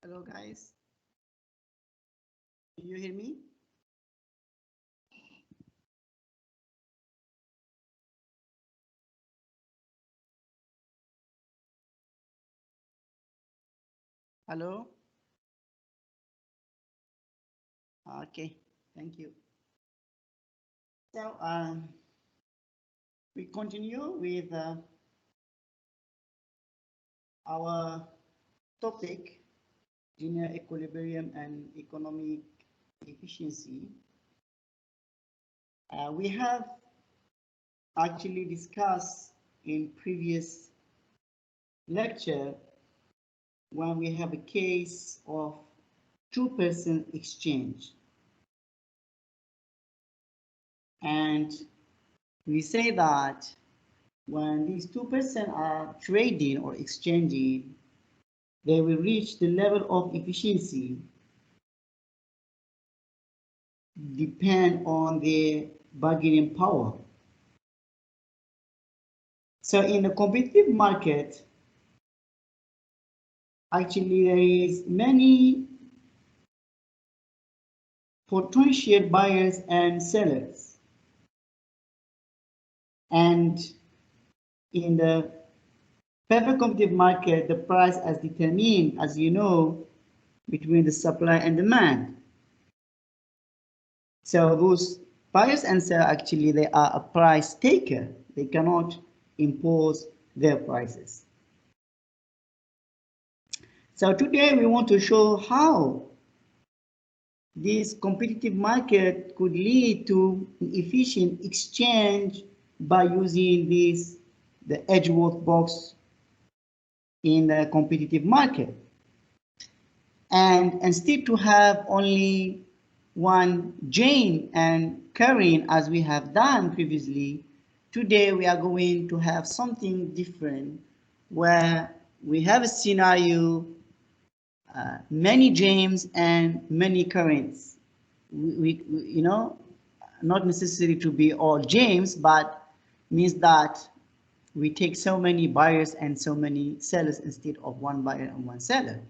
Hello guys, do you hear me? Hello? Okay, thank you. So we continue with our topic, linear equilibrium and economic efficiency. We have actually discussed in previous lecture when we have a case of two-person exchange. And we say that when these two persons are trading or exchanging, they will reach the level of efficiency depend on their bargaining power. So in a competitive market, actually there is many potential buyers and sellers. And in the perfect competitive market, the price is determined, as you know, between the supply and demand. So those buyers and sellers, actually, they are a price taker. They cannot impose their prices. So today we want to show how this competitive market could lead to an efficient exchange by using the Edgeworth box in the competitive market. And instead to have only one Jane and Karen as we have done previously, today we are going to have something different where we have a scenario, many James and many Karens. You know, not necessary to be all James, but means that we take so many buyers and so many sellers instead of one buyer and one seller.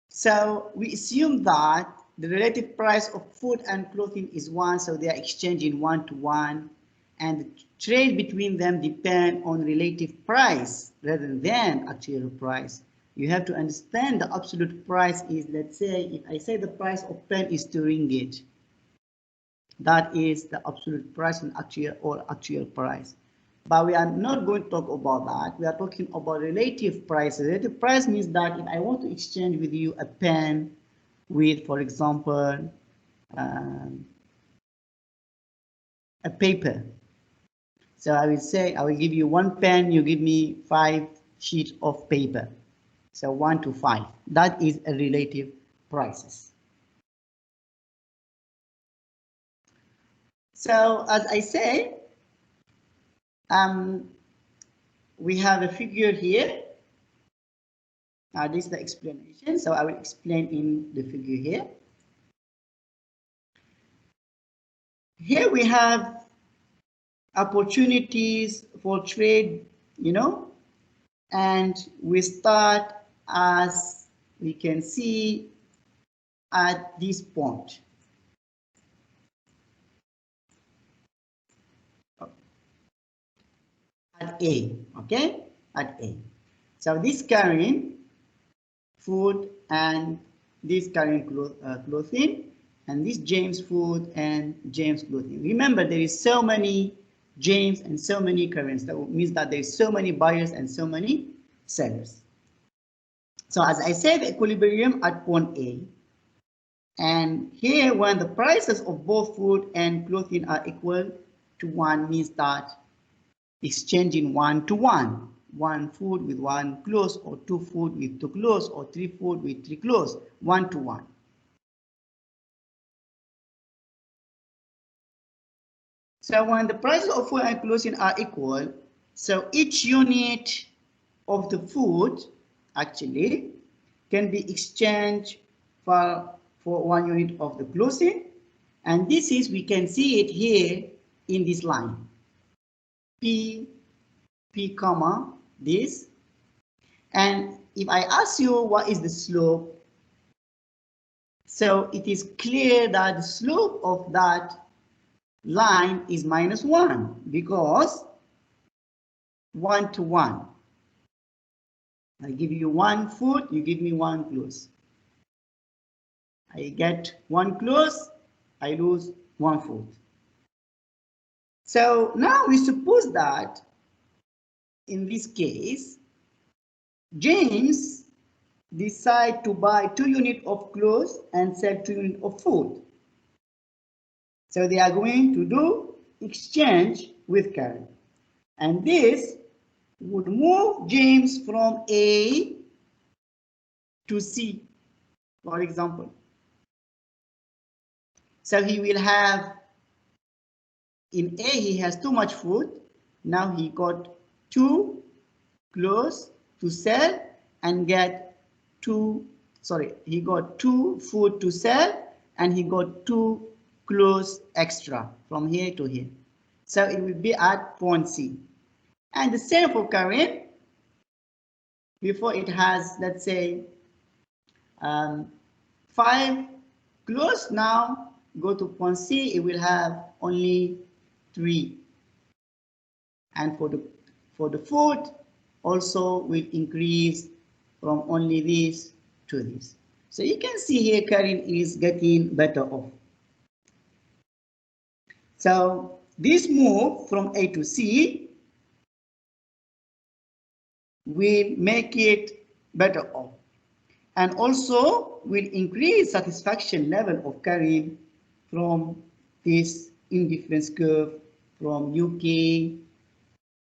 So we assume that the relative price of food and clothing is 1, so they are exchanging 1 to 1, and the trade between them depend on relative price rather than actual price. You have to understand the absolute price is, let's say, if I say the price of pen is 2 ringgit, that is the absolute price and actual price. But we are not going to talk about that. We are talking about relative prices. Relative price means that if I want to exchange with you a pen with, for example, a paper. So I will say, I will give you 1 pen, you give me 5 sheets of paper. So 1 to 5. That is a relative prices. So as I say, we have a figure here. This is the explanation, so I will explain in the figure here. Here we have opportunities for trade, you know, and we start, as we can see, at this point. At A, okay, at A. So this carrying food and this carrying clothing, and this James food and James clothing. Remember, there is so many James and so many currents. That means that there is so many buyers and so many sellers. So as I said, equilibrium at point A. And here, when the prices of both food and clothing are equal to 1, means that exchanging 1 to 1. 1 food with 1 clothes, or 2 food with 2 clothes, or 3 food with 3 clothes, 1 to 1. So when the prices of food and clothing are equal, so each unit of the food actually can be exchanged for 1 unit of the clothing, and this is, we can see it here in this line. P comma this, And if I ask you what is the slope, so it is clear that the slope of that line is -1 because 1 to 1. I give you 1 foot, you give me 1 close. I get 1 close, I lose 1 foot. So now we suppose that in this case, James decide to buy 2 units of clothes and sell 2 units of food. So they are going to do exchange with Karen. And this would move James from A to C, for example. So he will have, in A he has too much food. Now he got 2 clothes to sell and get 2, sorry, he got 2 food to sell and he got 2 clothes extra from here to here. So it will be at point C. And the same for Karen. Before it has, let's say, 5 clothes, now go to point C, it will have only 3. And for the food also will increase from only this to this. So you can see here Karen is getting better off. So this move from A to C will make it better off, and also will increase satisfaction level of Karen from this indifference curve from UK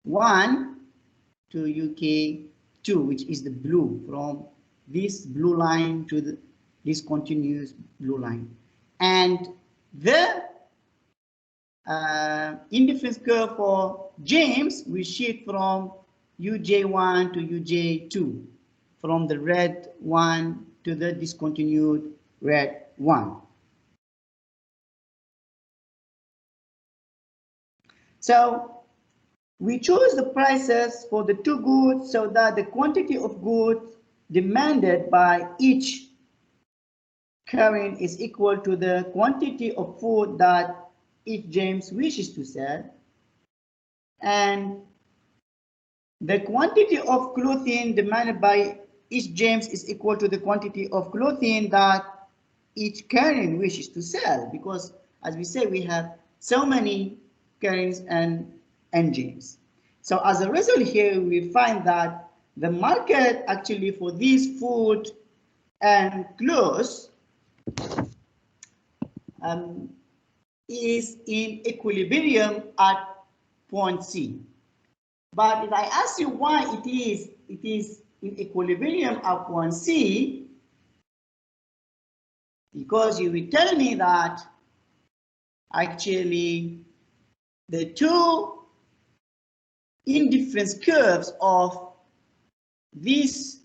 1 to UK 2, which is the blue, from this blue line to this continuous blue line. And the indifference curve for James will shift from UJ1 to UJ2, from the red 1 to the discontinued red 1. So we choose the prices for the 2 goods so that the quantity of goods demanded by each Karen is equal to the quantity of food that each James wishes to sell, and the quantity of clothing demanded by each James is equal to the quantity of clothing that each Karen wishes to sell, because as we say, we have so many Karens and James. So as a result here, we find that the market actually for these food and clothes is in equilibrium at point C. But if I ask you why it is in equilibrium at point C, because you will tell me that actually the 2 indifference curves of these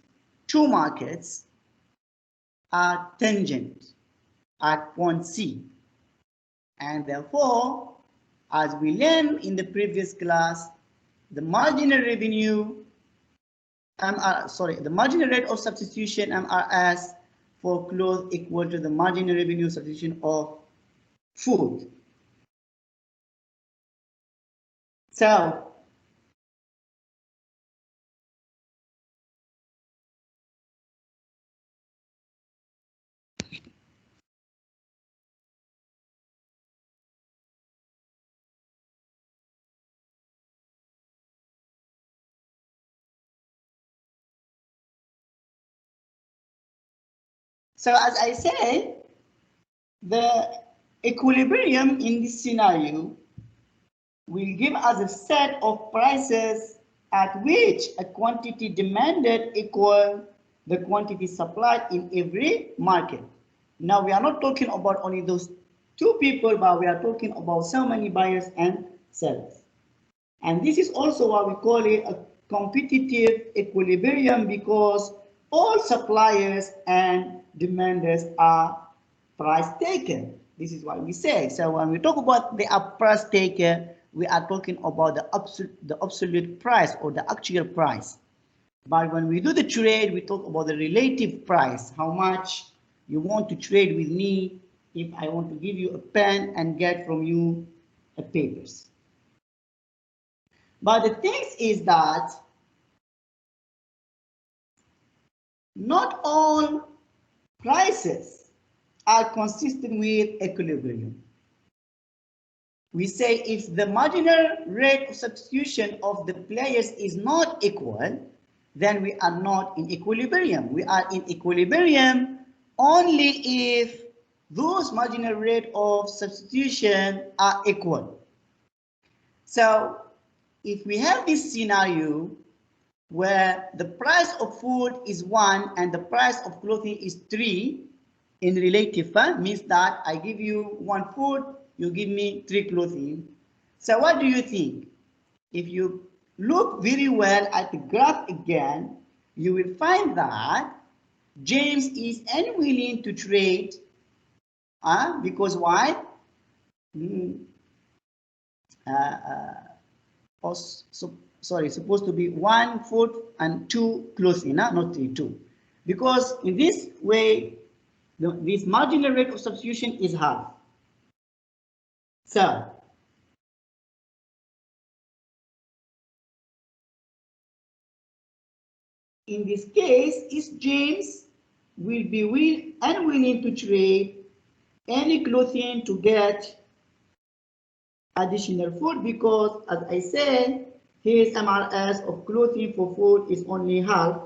2 markets are tangent at point C, and therefore, as we learned in the previous class, the marginal revenue, the marginal rate of substitution MRS for clothes equal to the marginal revenue substitution of food. So as I said, the equilibrium in this scenario will give us a set of prices at which a quantity demanded equal the quantity supplied in every market. Now we are not talking about only those 2 people, but we are talking about so many buyers and sellers. And this is also why we call it a competitive equilibrium, because all suppliers and demanders are price taker. This is what we say. So when we talk about the price taker, we are talking about the absolute price or the actual price. But when we do the trade, we talk about the relative price, how much you want to trade with me if I want to give you a pen and get from you a papers. But the thing is that not all prices are consistent with equilibrium. We say if the marginal rate of substitution of the players is not equal, then we are not in equilibrium. We are in equilibrium only if those marginal rate of substitution are equal. So if we have this scenario where the price of food is 1 and the price of clothing is 3 in relative means that I give you 1 food, you give me 3 clothing. So what do you think? If you look very well at the graph again, you will find that James is unwilling to trade because why? Supposed to be 1 food and 2 clothing, not 3, 2. Because in this way, this marginal rate of substitution is half. So, in this case, is James will be unwilling to trade any clothing to get additional food because, as I said, his MRS of clothing for food is only half,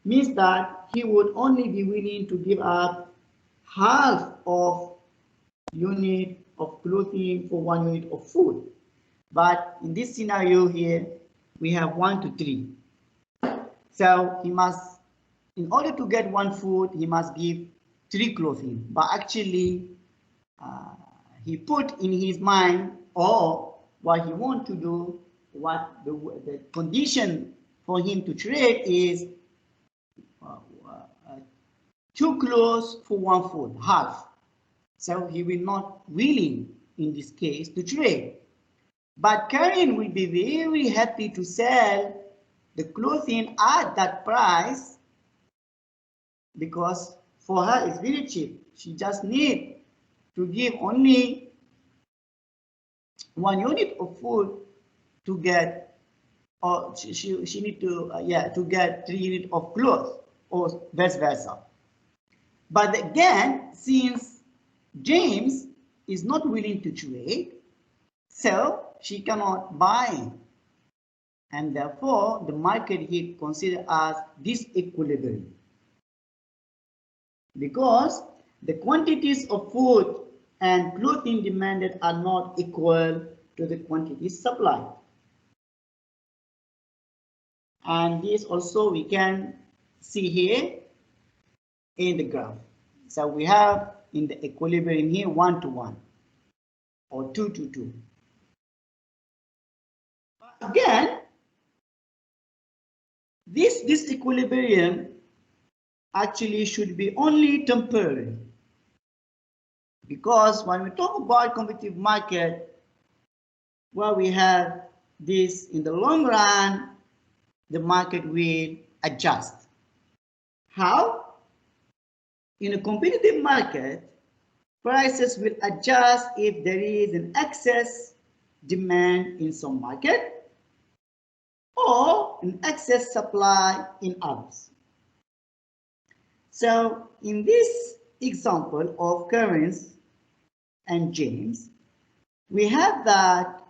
means that he would only be willing to give up half of unit of clothing for 1 unit of food. But in this scenario here, we have 1 to 3. So he must, in order to get 1 food, he must give 3 clothing. But actually, he put in his mind, or what he wants to do, what the condition for him to trade is 2 clothes for 1 food, half. So he will not willing in this case to trade. But Karen will be very happy to sell the clothing at that price because for her it's very cheap. She just needs to give only 1 unit of food to get, or she need to to get 3 units of clothes, or vice versa. But again, since James is not willing to trade, so she cannot buy, and therefore the market here considered as disequilibrium because the quantities of food and clothing demanded are not equal to the quantities supplied. And this also we can see here in the graph. So we have in the equilibrium here 1 to 1 or 2 to 2. But again, this disequilibrium actually should be only temporary, because when we talk about competitive market, well, we have this in the long run, the market will adjust. How? In a competitive market, prices will adjust if there is an excess demand in some market or an excess supply in others. So in this example of Currens and James, we have that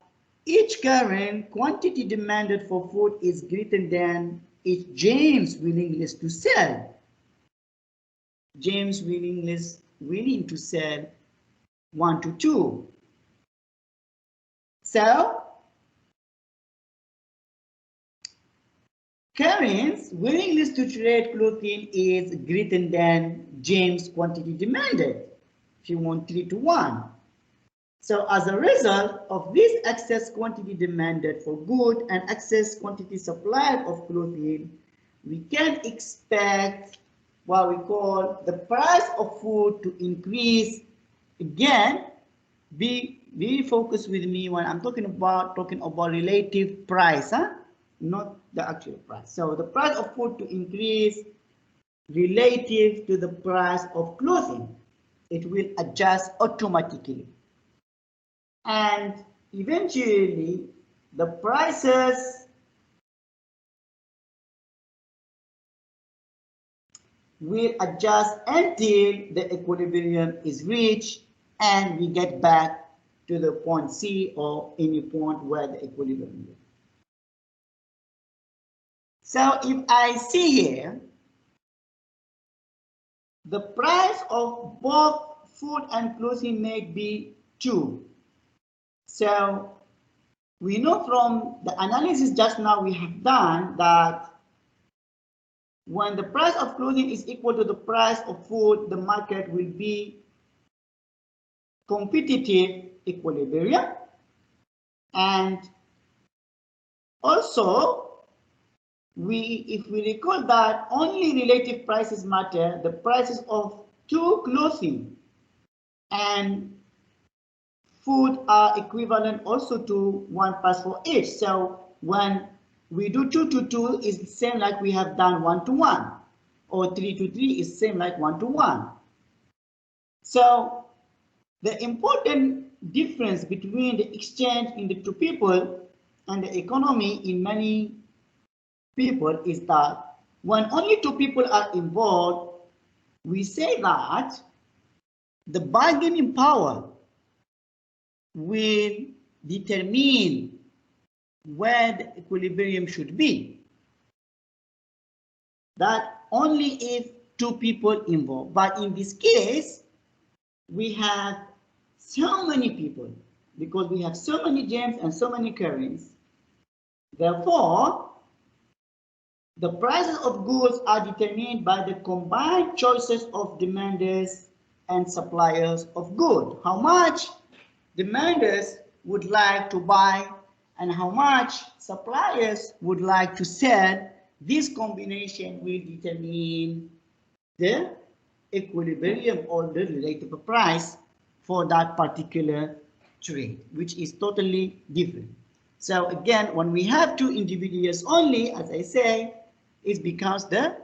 each current quantity demanded for food is greater than each James' willingness to sell. James' willing to sell 1 to 2. So Karen's willingness to trade clothing is greater than James' quantity demanded. She wants 3 to 1. So as a result of this excess quantity demanded for good and excess quantity supplied of clothing, we can expect what we call the price of food to increase. Again, be very focused with me when I'm talking about relative price, not the actual price. So the price of food to increase relative to the price of clothing. It will adjust automatically. And eventually, the prices will adjust until the equilibrium is reached and we get back to the point C or any point where the equilibrium is. So if I see here, the price of both food and clothing may be 2. So we know from the analysis just now we have done that when the price of clothing is equal to the price of food, the market will be competitive equilibrium. And also, if we recall that only relative prices matter, the prices of 2 clothing and food are equivalent also to 1 price for each. So when we do 2 to 2 is the same like we have done 1 to 1, or 3 to 3 is same like 1 to 1. So the important difference between the exchange in the 2 people and the economy in many people is that when only 2 people are involved, we say that the bargaining power will determine where the equilibrium should be. That only if 2 people involved. But in this case, we have so many people because we have so many gems and so many currents. Therefore, the prices of goods are determined by the combined choices of demanders and suppliers of goods. How much demanders would like to buy and how much suppliers would like to sell. This combination will determine the equilibrium or the relative price for that particular trade, which is totally different. So again, when we have 2 individuals only, as I say, it becomes to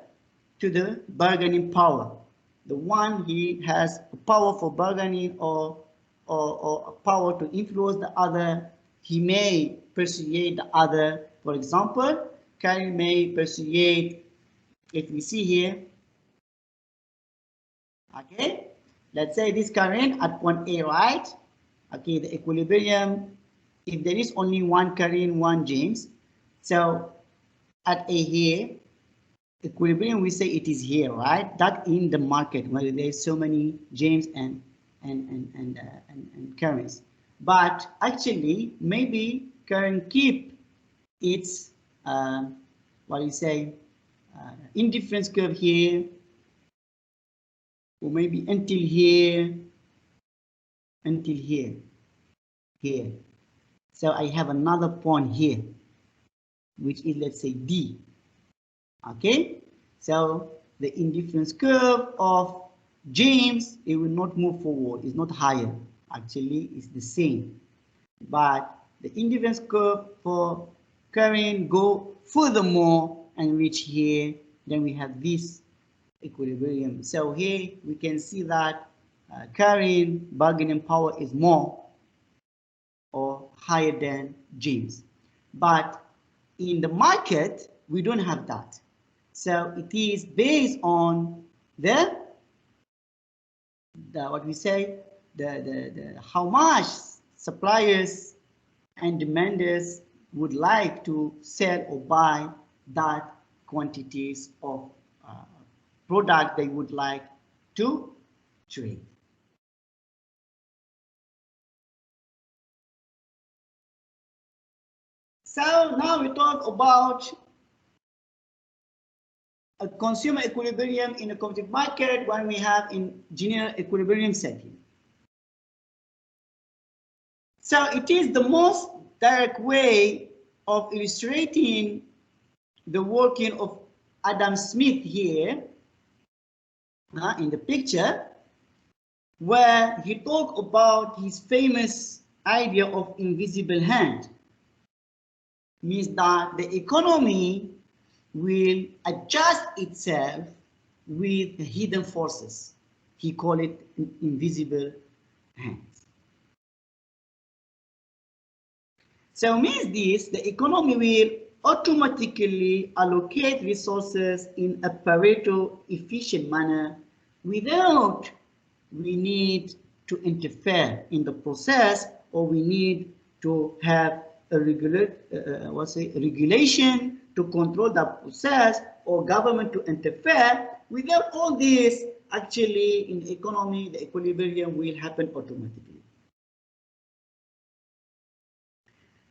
the bargaining power. The one he has a power for bargaining or a power to influence the other. He may persuade the other. For example, Karen may persuade, if we see here, okay, let's say this current at point A, right? Okay, the equilibrium, if there is only 1 current, 1 James, so at A here, equilibrium, we say it is here, right? That in the market where there's so many James and currents. But actually, maybe current keep its what do you say, indifference curve here, or maybe until here, here. So I have another point here, which is, let's say, D. Okay, so the indifference curve of James, it will not move forward, it's not higher, actually it's the same. But the indifference curve for current go furthermore and reach here, then we have this equilibrium. So here we can see that current bargaining power is more or higher than James. But in the market, we don't have that. So it is based on the what we say, the how much suppliers and demanders would like to sell or buy that quantities of product they would like to trade. So now we talk about a consumer equilibrium in a competitive market when we have in general equilibrium setting. So it is the most direct way of illustrating the working of Adam Smith here in the picture, where he talked about his famous idea of invisible hand. means that the economy will adjust itself with the hidden forces. He called it invisible hands. So means this, the economy will automatically allocate resources in a Pareto efficient manner without we need to interfere in the process, or we need to have a regulation to control the process, or government to interfere. Without all this, actually in the economy, the equilibrium will happen automatically.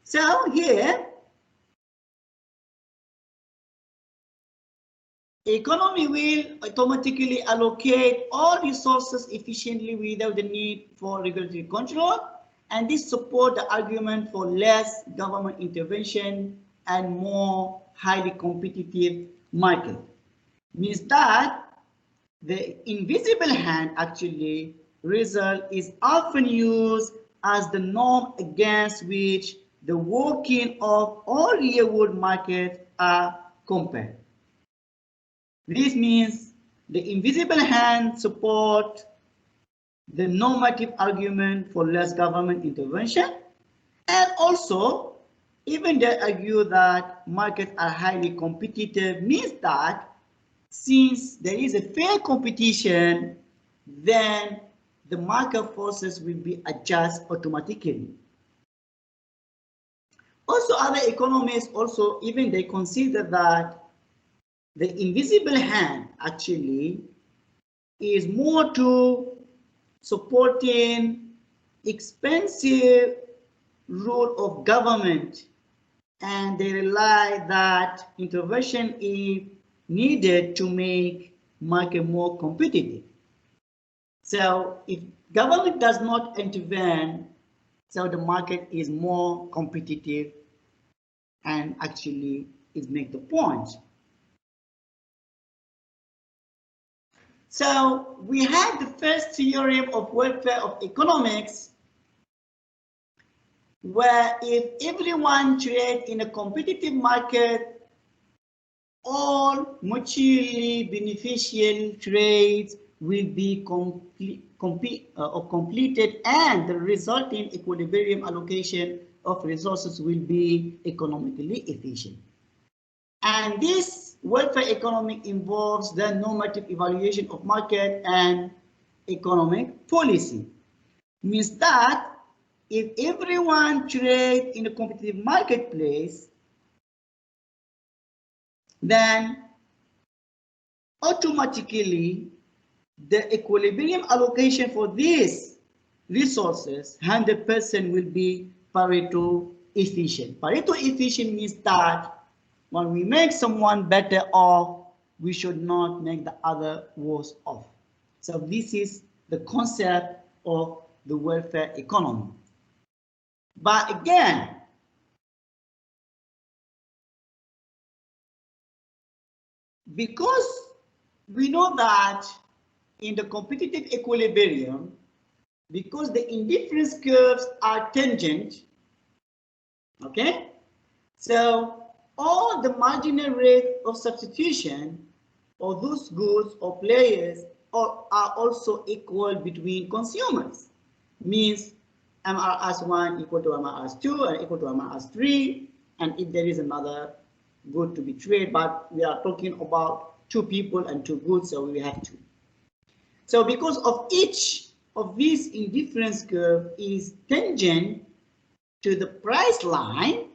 So here, economy will automatically allocate all resources efficiently without the need for regulatory control, and this supports the argument for less government intervention and more highly competitive market. Means that the invisible hand actually result is often used as the norm against which the working of all real world markets are compared. This means the invisible hand support the normative argument for less government intervention, and also even they argue that markets are highly competitive, means that since there is a fair competition, then the market forces will be adjusted automatically. Also, other economists also even they consider that the invisible hand actually is more to supporting expensive role of government, and they rely that intervention is needed to make market more competitive. So if government does not intervene, so the market is more competitive, and actually it makes the point. So we have the first theorem of welfare of economics, where if everyone trades in a competitive market, all mutually beneficial trades will be completed, and the resulting equilibrium allocation of resources will be economically efficient. And this welfare economic involves the normative evaluation of market and economic policy. Means that if everyone trades in a competitive marketplace, then automatically the equilibrium allocation for these resources 100% will be Pareto efficient. Pareto efficient means that when we make someone better off, we should not make the other worse off. So this is the concept of the welfare economy. But again, because we know that in the competitive equilibrium, because the indifference curves are tangent, okay, so all the marginal rate of substitution of those goods or players are also equal between consumers. Means MRS1 equal to MRS2 and equal to MRS3, and if there is another good to be traded, but we are talking about two people and two goods, so we have two. So because of each of these indifference curve is tangent to the price line,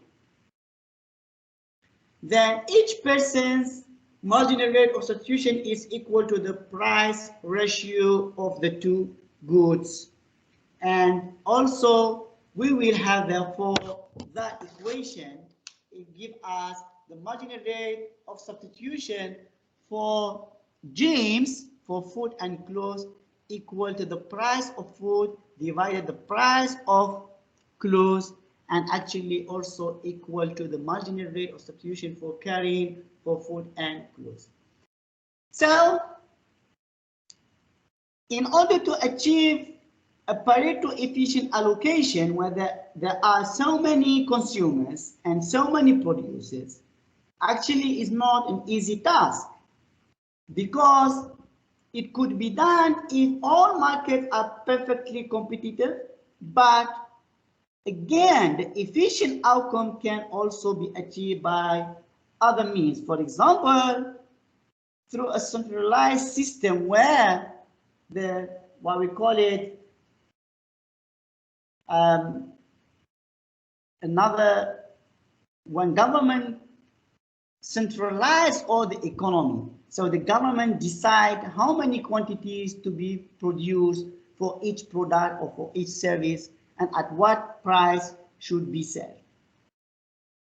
then each person's marginal rate of substitution is equal to the price ratio of the two goods. And also we will have therefore that equation. It gives us the marginal rate of substitution for James for food and clothes equal to the price of food divided the price of clothes, and actually also equal to the marginal rate of substitution for carrying for food and clothes. So in order to achieve a Pareto efficient allocation where there are so many consumers and so many producers actually is not an easy task, because it could be done if all markets are perfectly competitive, but again, the efficient outcome can also be achieved by other means. For example, through a centralized system where what we call it, when government centralize all the economy. So the government decide how many quantities to be produced for each product or for each service, and at what price should be sold.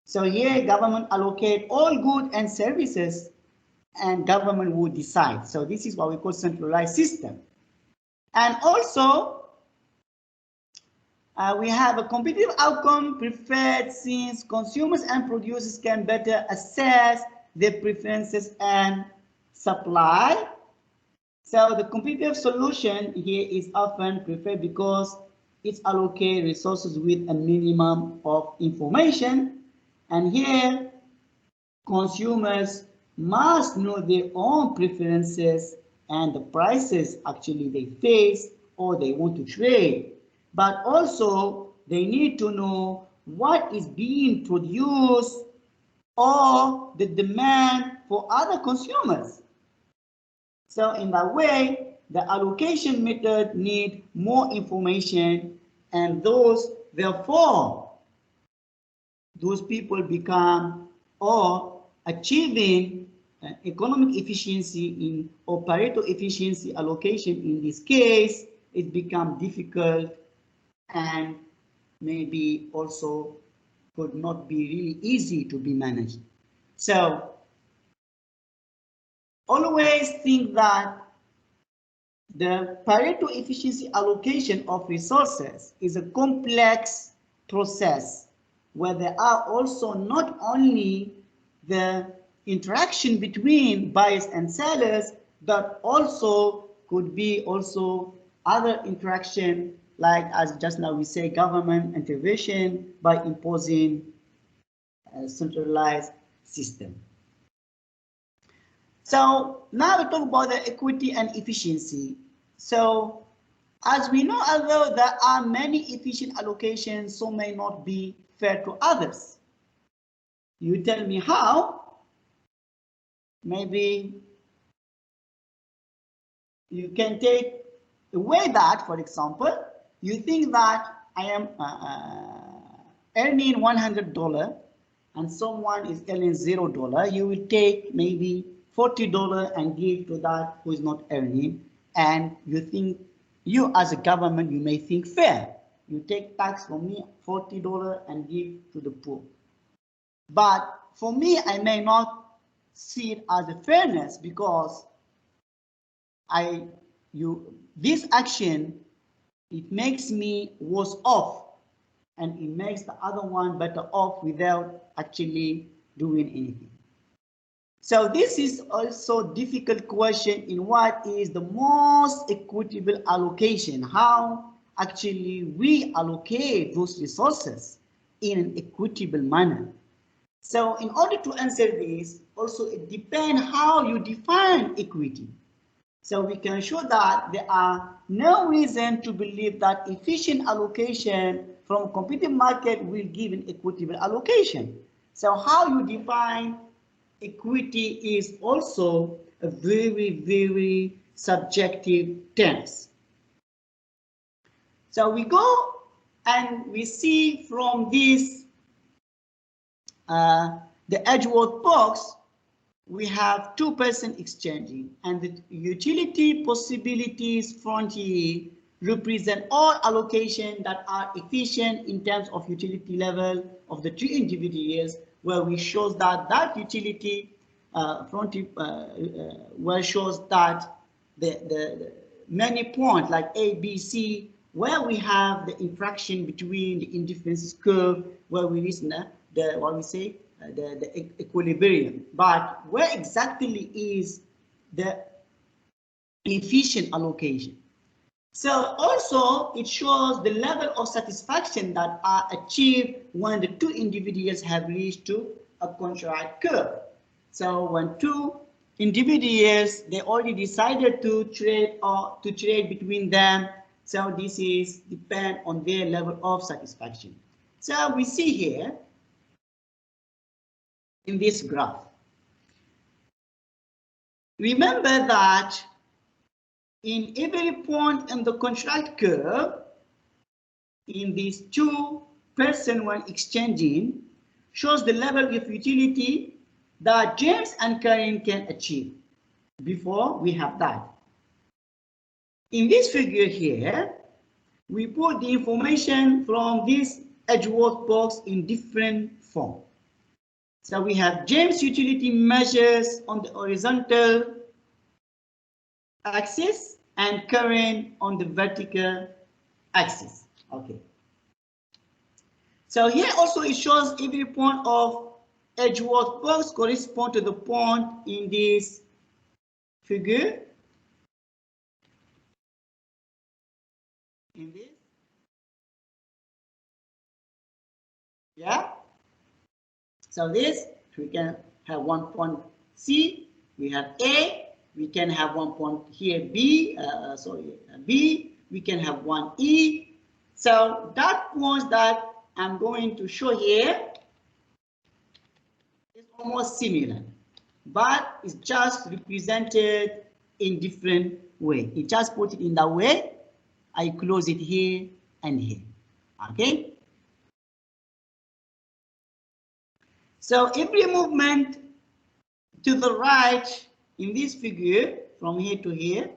So here government allocate all goods and services, and government would decide. So this is what we call centralized system. And also we have a competitive outcome preferred since consumers and producers can better assess their preferences and supply. So the competitive solution here is often preferred because it allocates resources with a minimum of information. And here consumers must know their own preferences and the prices actually they face or they want to trade. But also they need to know what is being produced or the demand for other consumers. So in that way, the allocation method needs more information, and therefore, those people become or achieving economic efficiency in or Pareto efficiency allocation in this case, it becomes difficult and maybe also could not be really easy to be managed. So always think that the Pareto efficiency allocation of resources is a complex process where there are also not only the interaction between buyers and sellers, but also could be also other interaction, like as just now we say, government intervention by imposing a centralized system. So now we talk about the equity and efficiency. So as we know, although there are many efficient allocations, some may not be fair to others. You tell me how? Maybe you can take away that, for example, you think that I am earning $100 and someone is earning $0, you will take maybe $40 and give to that who is not earning, and you think, you as a government, you may think fair. You take tax from me, $40, and give to the poor. But for me, I may not see it as a fairness, because this action, it makes me worse off, and it makes the other one better off without actually doing anything. So this is also a difficult question in what is the most equitable allocation, how actually we allocate those resources in an equitable manner. So in order to answer this, also it depends how you define equity. So we can show that there are no reason to believe that efficient allocation from a competitive market will give an equitable allocation. So how you define equity is also a very, very subjective terms. So we go and we see from this, the Edgeworth box, we have two-person exchanging, and the utility possibilities frontier represent all allocations that are efficient in terms of utility level of the two individuals, where we shows that utility frontier where shows that the many points like A, B, C, where we have the interaction between the indifference curve, where we reach the equilibrium. But where exactly is the efficient allocation? So also it shows the level of satisfaction that are achieved when the two individuals have reached to a contract curve. So when two individuals, they already decided to trade or to trade between them, so this is depend on their level of satisfaction. So we see here in this graph. Remember that in every point in the contract curve, in these two person when exchanging, shows the level of utility that James and Karen can achieve. Before we have that. In this figure here, we put the information from this Edgeworth box in different form. So we have James utility measures on the horizontal axis and current on the vertical axis. Okay. So here also it shows every point of Edgeworth box correspond to the point in this figure. In this. Yeah. So this, we can have one point C, we have A, we can have one point here B, B, we can have one E. So that point that I'm going to show here is almost similar, but it's just represented in different way. It just put it in that way. I close it here and here. Okay. So every movement to the right in this figure from here to here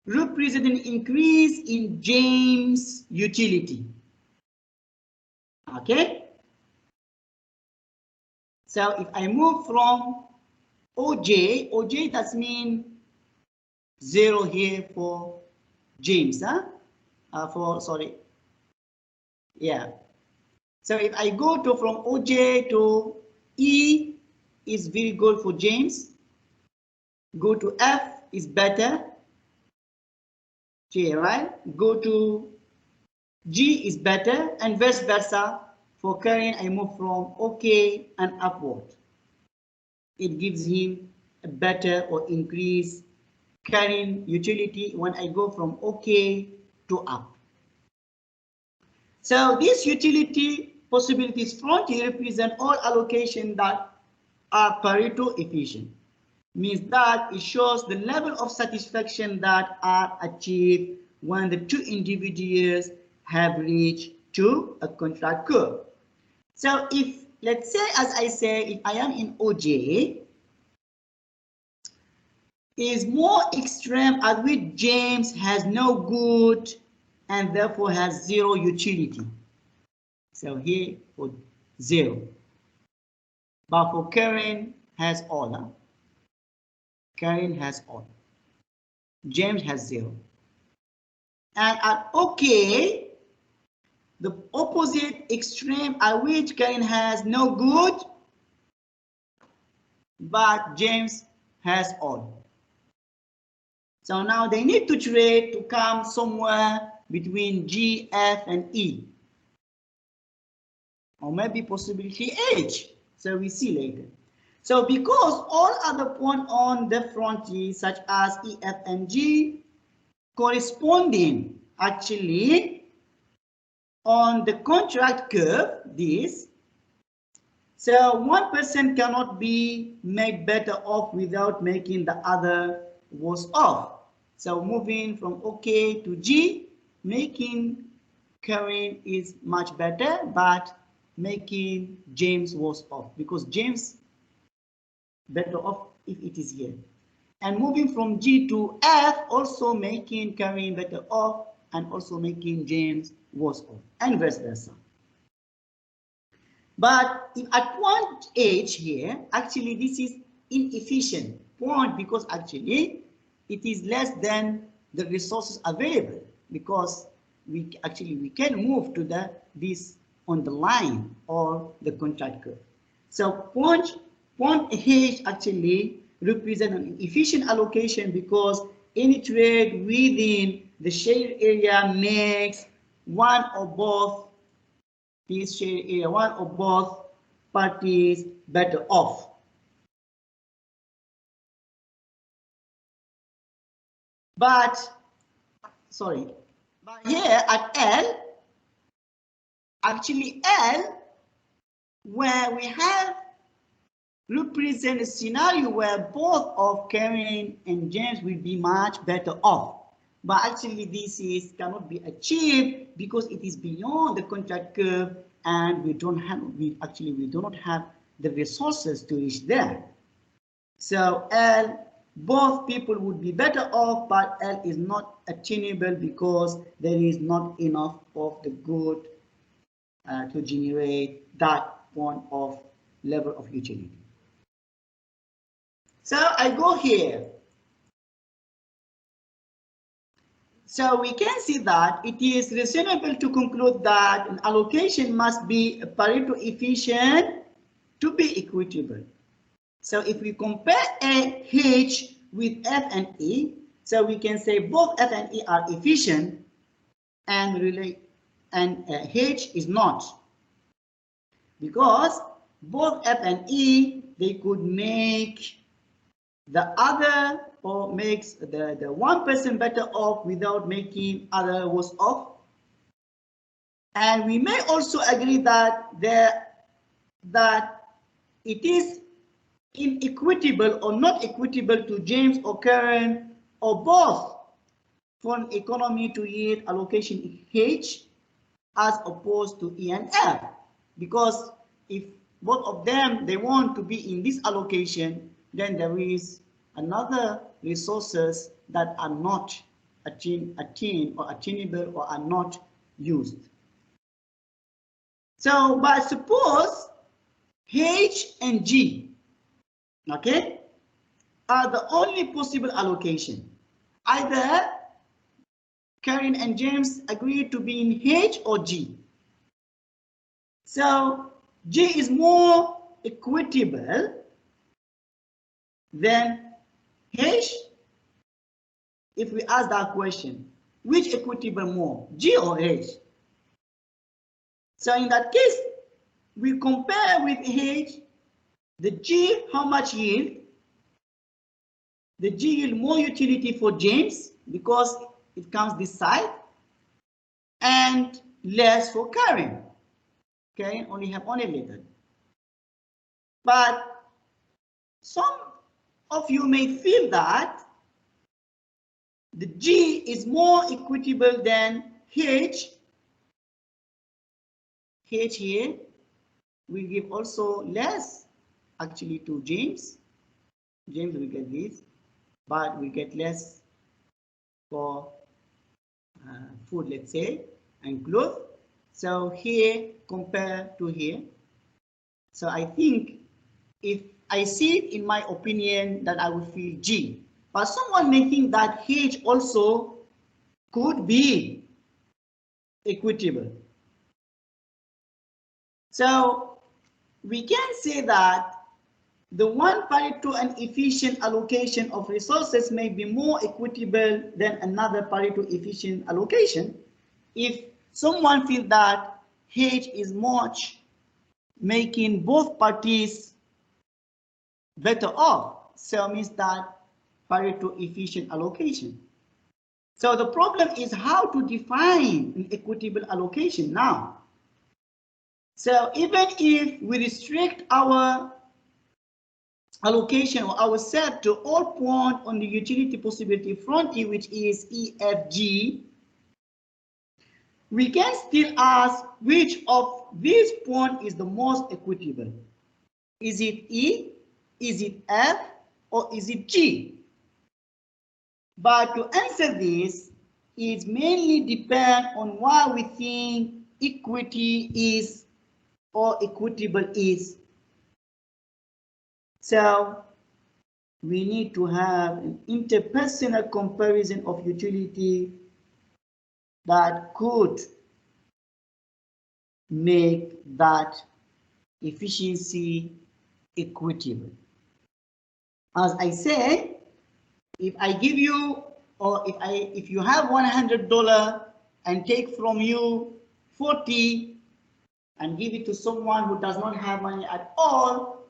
represents an increase in James utility. Okay. So if I move from OJ does mean 0 here for James, yeah. So if I go to from OJ to E is very good for James. Go to F is better. J, right? Go to G is better, and vice versa. For Karen, I move from OK and upward. It gives him a better or increased Karen utility when I go from OK to up. So this utility possibilities frontier represent all allocation that are Pareto efficient. Means that it shows the level of satisfaction that are achieved when the two individuals have reached to a contract curve. So if, let's say, as I say, if I am in OJ, is more extreme at which James has no good and therefore has 0 utility. So here for 0. But for Karen has all. Huh? Karen has all. James has 0. And at OK, the opposite extreme at which Karen has no good, but James has all. So now they need to trade to come somewhere between G, F, and E. Or maybe possibility H. So we see later. So because all other points on the frontier, such as E, F, and G, corresponding actually on the contract curve, this. So one person cannot be made better off without making the other worse off. So moving from OK to G, making Karen is much better, but making James worse off because James better off if it is here. And moving from G to F, also making Karen better off and also making James worse off, and vice versa. But if at point H here, actually this is inefficient point because actually it is less than the resources available because we can move to this on the line or the contract curve. So point H actually represent an efficient allocation because any trade within the shared area makes one or both this shared area, one or both parties better off. But here at L, actually L, where we have represent a scenario where both of Karen and James will be much better off. But actually this cannot be achieved because it is beyond the contract curve, and we do not have the resources to reach there. So L, both people would be better off, but L is not attainable because there is not enough of the good to generate that point of level of utility. So I go here. So we can see that it is reasonable to conclude that an allocation must be Pareto efficient to be equitable. So if we compare H with F and E, so we can say both F and E are efficient, and H is not, because both F and E, they could make the other, or makes the one person better off without making other worse off. And we may also agree that it is inequitable or not equitable to James or Karen or both for an economy to yield allocation H as opposed to E and F, because if both of them they want to be in this allocation, then there is another resources that are not attained or attainable or are not used. So, but suppose H and G, okay, are the only possible allocation. Either Karen and James agree to be in H or G. So G is more equitable than H. If we ask that question, which equitable more, G or H? So in that case, we compare with H, the G, how much yield? The G yield more utility for James because it comes this side, and less for Karen. Okay, only have only little. But some of you may feel that the G is more equitable than H. H here will give also less actually to James. James will get this, but we get less for food, let's say, and clothes. So here compared to here. So I think if I see it in my opinion that I would feel G. But someone may think that H also could be equitable. So we can say that the one Pareto and efficient allocation of resources may be more equitable than another Pareto efficient allocation if someone feels that H is much making both parties better off. So means that Pareto efficient allocation. So the problem is how to define an equitable allocation now. So even if we restrict our allocation or our set to all points on the utility possibility frontier, which is EFG, we can still ask which of these points is the most equitable. Is it E, is it F, or is it G? But to answer this, it mainly depends on what we think equity is or equitable is. So we need to have an interpersonal comparison of utility that could make that efficiency equitable. As I said, if I give you or if you have $100 and take from you 40 and give it to someone who does not have money at all,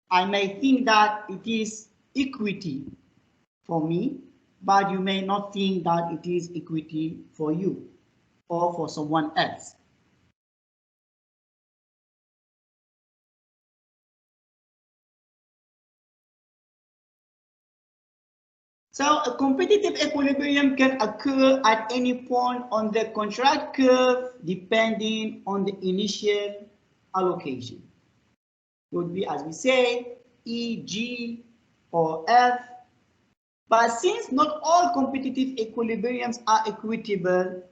I may think that it is equity for me, but you may not think that it is equity for you or for someone else. So a competitive equilibrium can occur at any point on the contract curve depending on the initial allocation. It would be, as we say, E, G, or F. But since not all competitive equilibriums are equitable,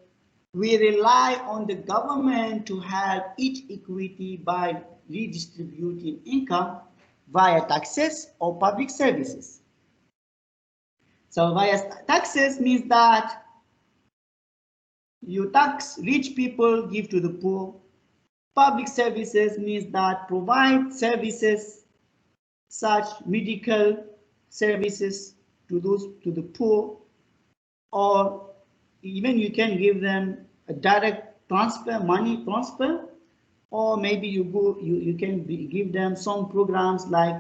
we rely on the government to help each equity by redistributing income via taxes or public services. So via taxes means that you tax rich people, give to the poor. Public services means that provide services such medical services to the poor, or even you can give them a direct transfer, money transfer, or maybe you can give them some programs like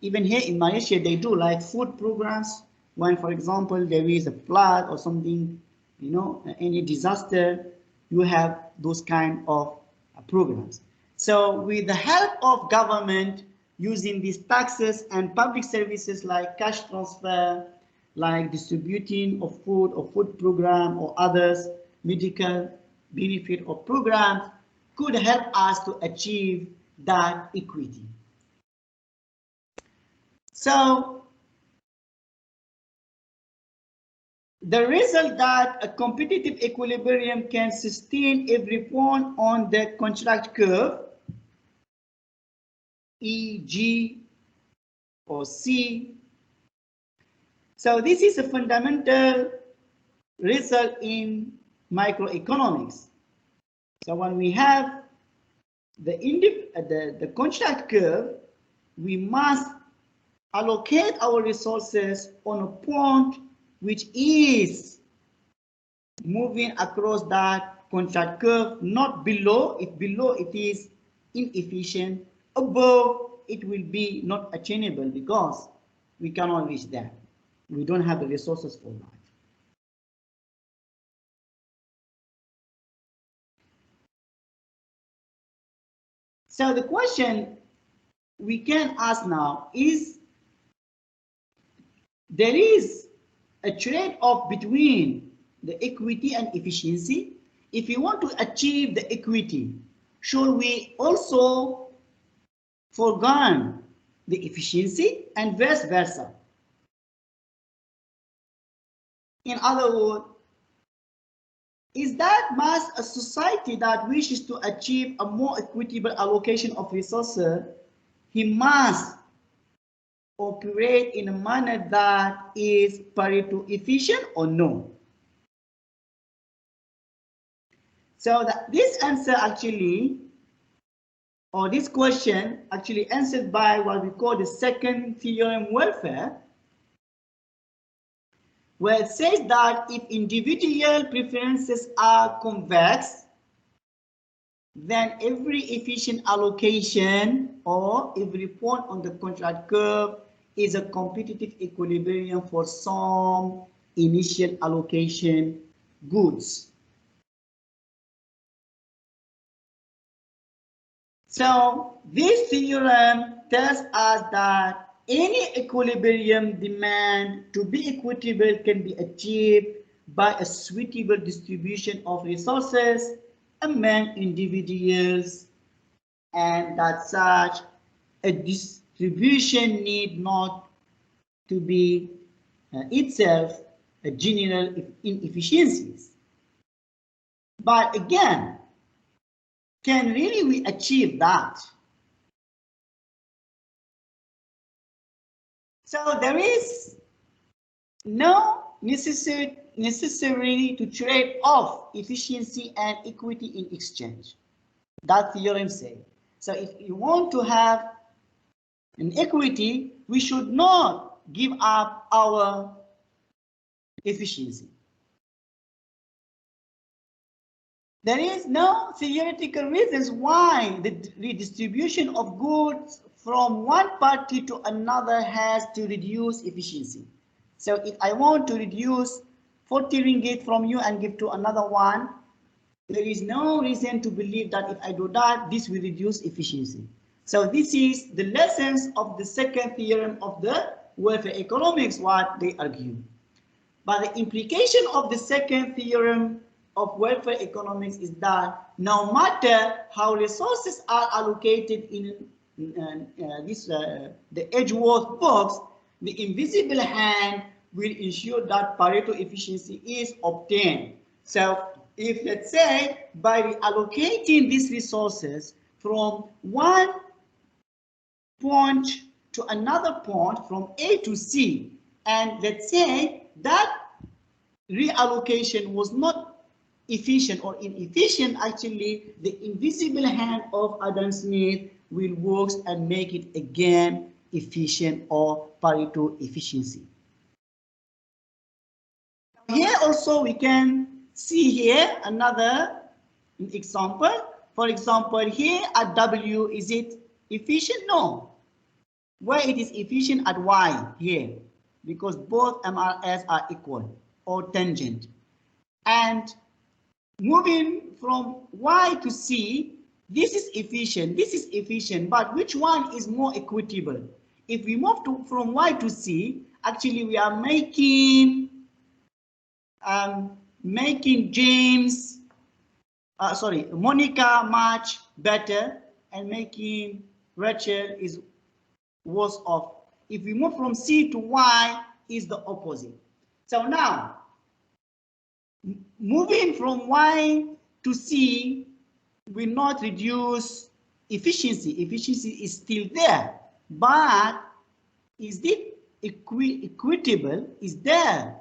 even here in Malaysia they do like food programs when, for example, there is a flood or something, you know, any disaster, you have those kind of programs. So with the help of government using these taxes and public services like cash transfer, like distributing of food or food program or others, medical benefit or programs, could help us to achieve that equity. So the result that a competitive equilibrium can sustain every point on the contract curve, E, G, or C. So this is a fundamental result in microeconomics. So when we have the contract curve, we must allocate our resources on a point which is moving across that contract curve, not below. If below it is inefficient, above it will be not attainable because we cannot reach that. We don't have the resources for that. So the question we can ask now is, there is a trade-off between the equity and efficiency. If we want to achieve the equity, should we also forego the efficiency and vice versa? In other words, is that must a society that wishes to achieve a more equitable allocation of resources, he must operate in a manner that is Pareto efficient or no? So this answer actually, or this question actually answered by what we call the second theorem welfare, where it says that if individual preferences are convex, then every efficient allocation or every point on the contract curve is a competitive equilibrium for some initial allocation goods. So this theorem tells us that any equilibrium demand to be equitable can be achieved by a suitable distribution of resources among individuals, and that such a distribution need not to be itself a general inefficiencies. But again, can really we achieve that? So there is no necessary to trade off efficiency and equity in exchange. That theorem says. So if you want to have an equity, we should not give up our efficiency. There is no theoretical reasons why the redistribution of goods from one party to another has to reduce efficiency. So if I want to reduce 40 ringgit from you and give to another one, there is no reason to believe that if I do that, this will reduce efficiency. So this is the lessons of the second theorem of the welfare economics, what they argue. But the implication of the second theorem of welfare economics is that no matter how resources are allocated in the Edgeworth box, the invisible hand will ensure that Pareto efficiency is obtained. So if, let's say, by reallocating these resources from one point to another point, from A to C, and let's say that reallocation was not efficient or inefficient, actually the invisible hand of Adam Smith will work and make it again efficient or Pareto efficiency. Here also we can see here another example. For example, here at W, is it efficient? No. Where it is efficient at Y here, because both MRS are equal or tangent. And moving from Y to C, this is efficient, but which one is more equitable? If we move from Y to C, actually we are making Monica much better and making Rachel is worse off. If we move from C to Y, is the opposite. So now, moving from Y to C will not reduce efficiency. Efficiency is still there, but is it equitable? Is there?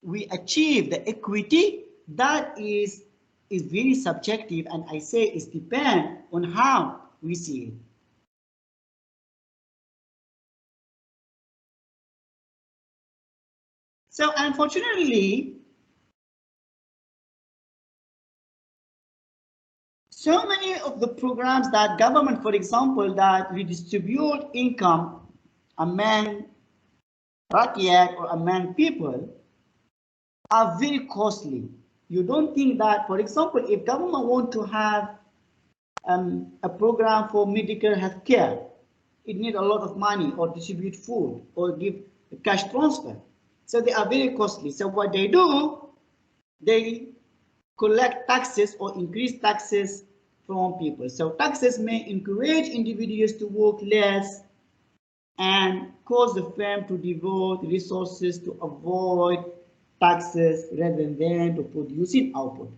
We achieve the equity. That is very subjective, and I say it depends on how we see it. So unfortunately, so many of the programs that government, for example, that redistribute income among rakyat or among people are very costly. You don't think that, for example, if government want to have a program for medical health care, it needs a lot of money, or distribute food, or give cash transfer. So they are very costly. So what they do, they collect taxes or increase taxes from people. So taxes may encourage individuals to work less and cause the firm to devote resources to avoid taxes rather than to producing output.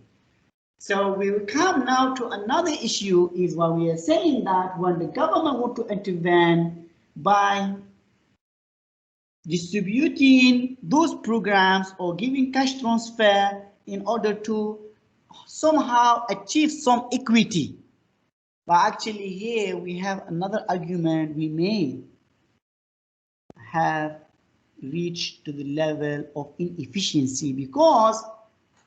So we will come now to another issue, is what we are saying, that when the government want to intervene by distributing those programs or giving cash transfer in order to somehow achieve some equity. But actually here we have another argument, we may have reached to the level of inefficiency, because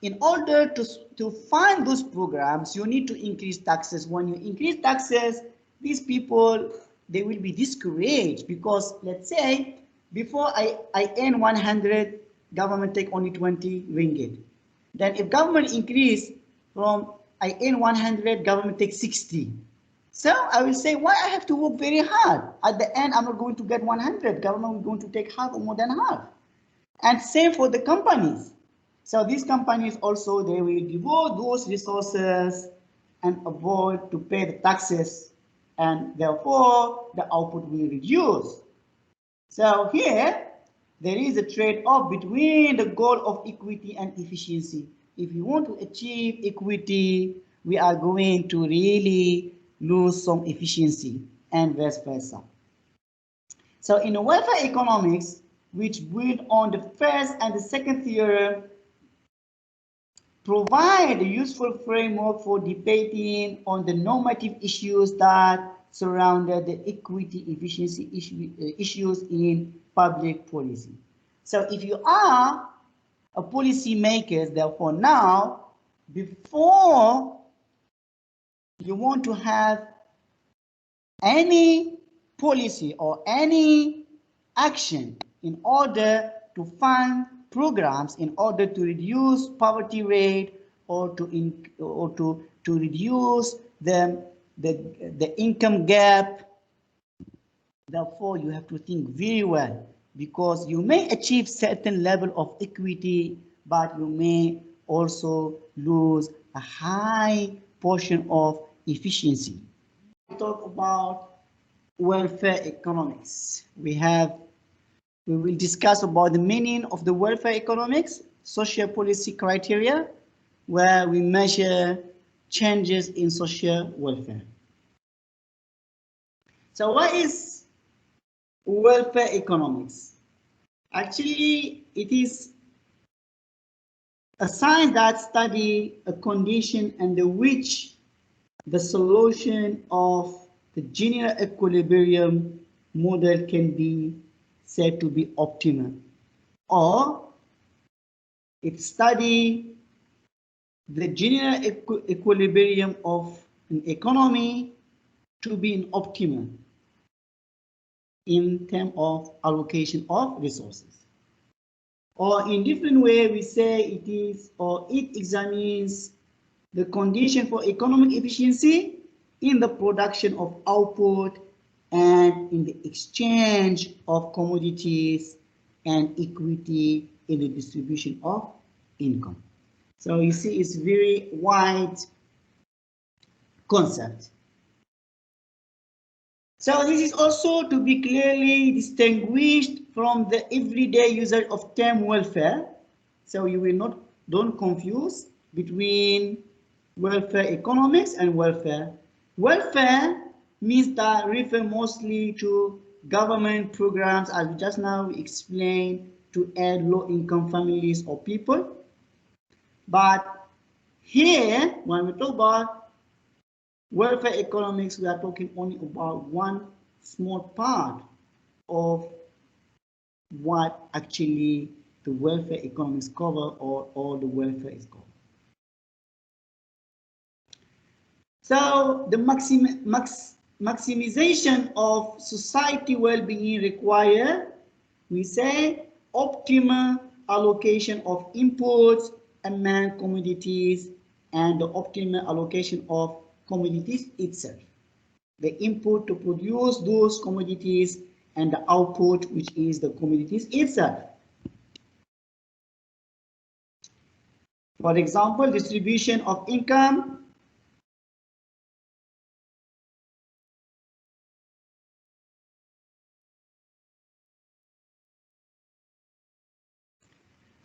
in order to fund those programs, you need to increase taxes. When you increase taxes, these people, they will be discouraged, because let's say before I earn 100, government take only 20 ringgit. Then if government increase from I earn 100, government takes 60. So I will say, why I have to work very hard? At the end, I'm not going to get 100. Government is going to take half or more than half. And same for the companies. So these companies also, they will devote those resources and avoid to pay the taxes, and therefore the output will reduce. So here, there is a trade-off between the goal of equity and efficiency. If you want to achieve equity, we are going to really lose some efficiency, and vice versa. So in welfare economics, which build on the first and the second theorem, provide a useful framework for debating on the normative issues that surrounded the equity efficiency issues in public policy. So if you are policy makers. Therefore, now, before you want to have any policy or any action in order to fund programs in order to reduce poverty rate or to reduce the income gap. Therefore, you have to think very well, because you may achieve certain level of equity, but you may also lose a high portion of efficiency. We talk about welfare economics. We will discuss about the meaning of the welfare economics, social policy criteria, where we measure changes in social welfare. So what is welfare economics? Actually, it is a science that studies a condition under which the solution of the general equilibrium model can be said to be optimal, or it studies the general equilibrium of an economy to be an optimal in terms of allocation of resources. Or in different way, we say it is, or it examines the condition for economic efficiency in the production of output and in the exchange of commodities and equity in the distribution of income. So you see, it's very wide concept. So this is also to be clearly distinguished from the everyday usage of term welfare. So you will don't confuse between welfare economics and welfare. Welfare means that refer mostly to government programs, as we just now explained, to aid low-income families or people. But here, when we talk about welfare economics, we are talking only about one small part of what actually the welfare economics cover, or all the welfare is covered. So the maximization of society well-being require, we say, optimal allocation of inputs among commodities and the optimal allocation of commodities itself. The input to produce those commodities and the output, which is the commodities itself. For example, distribution of income.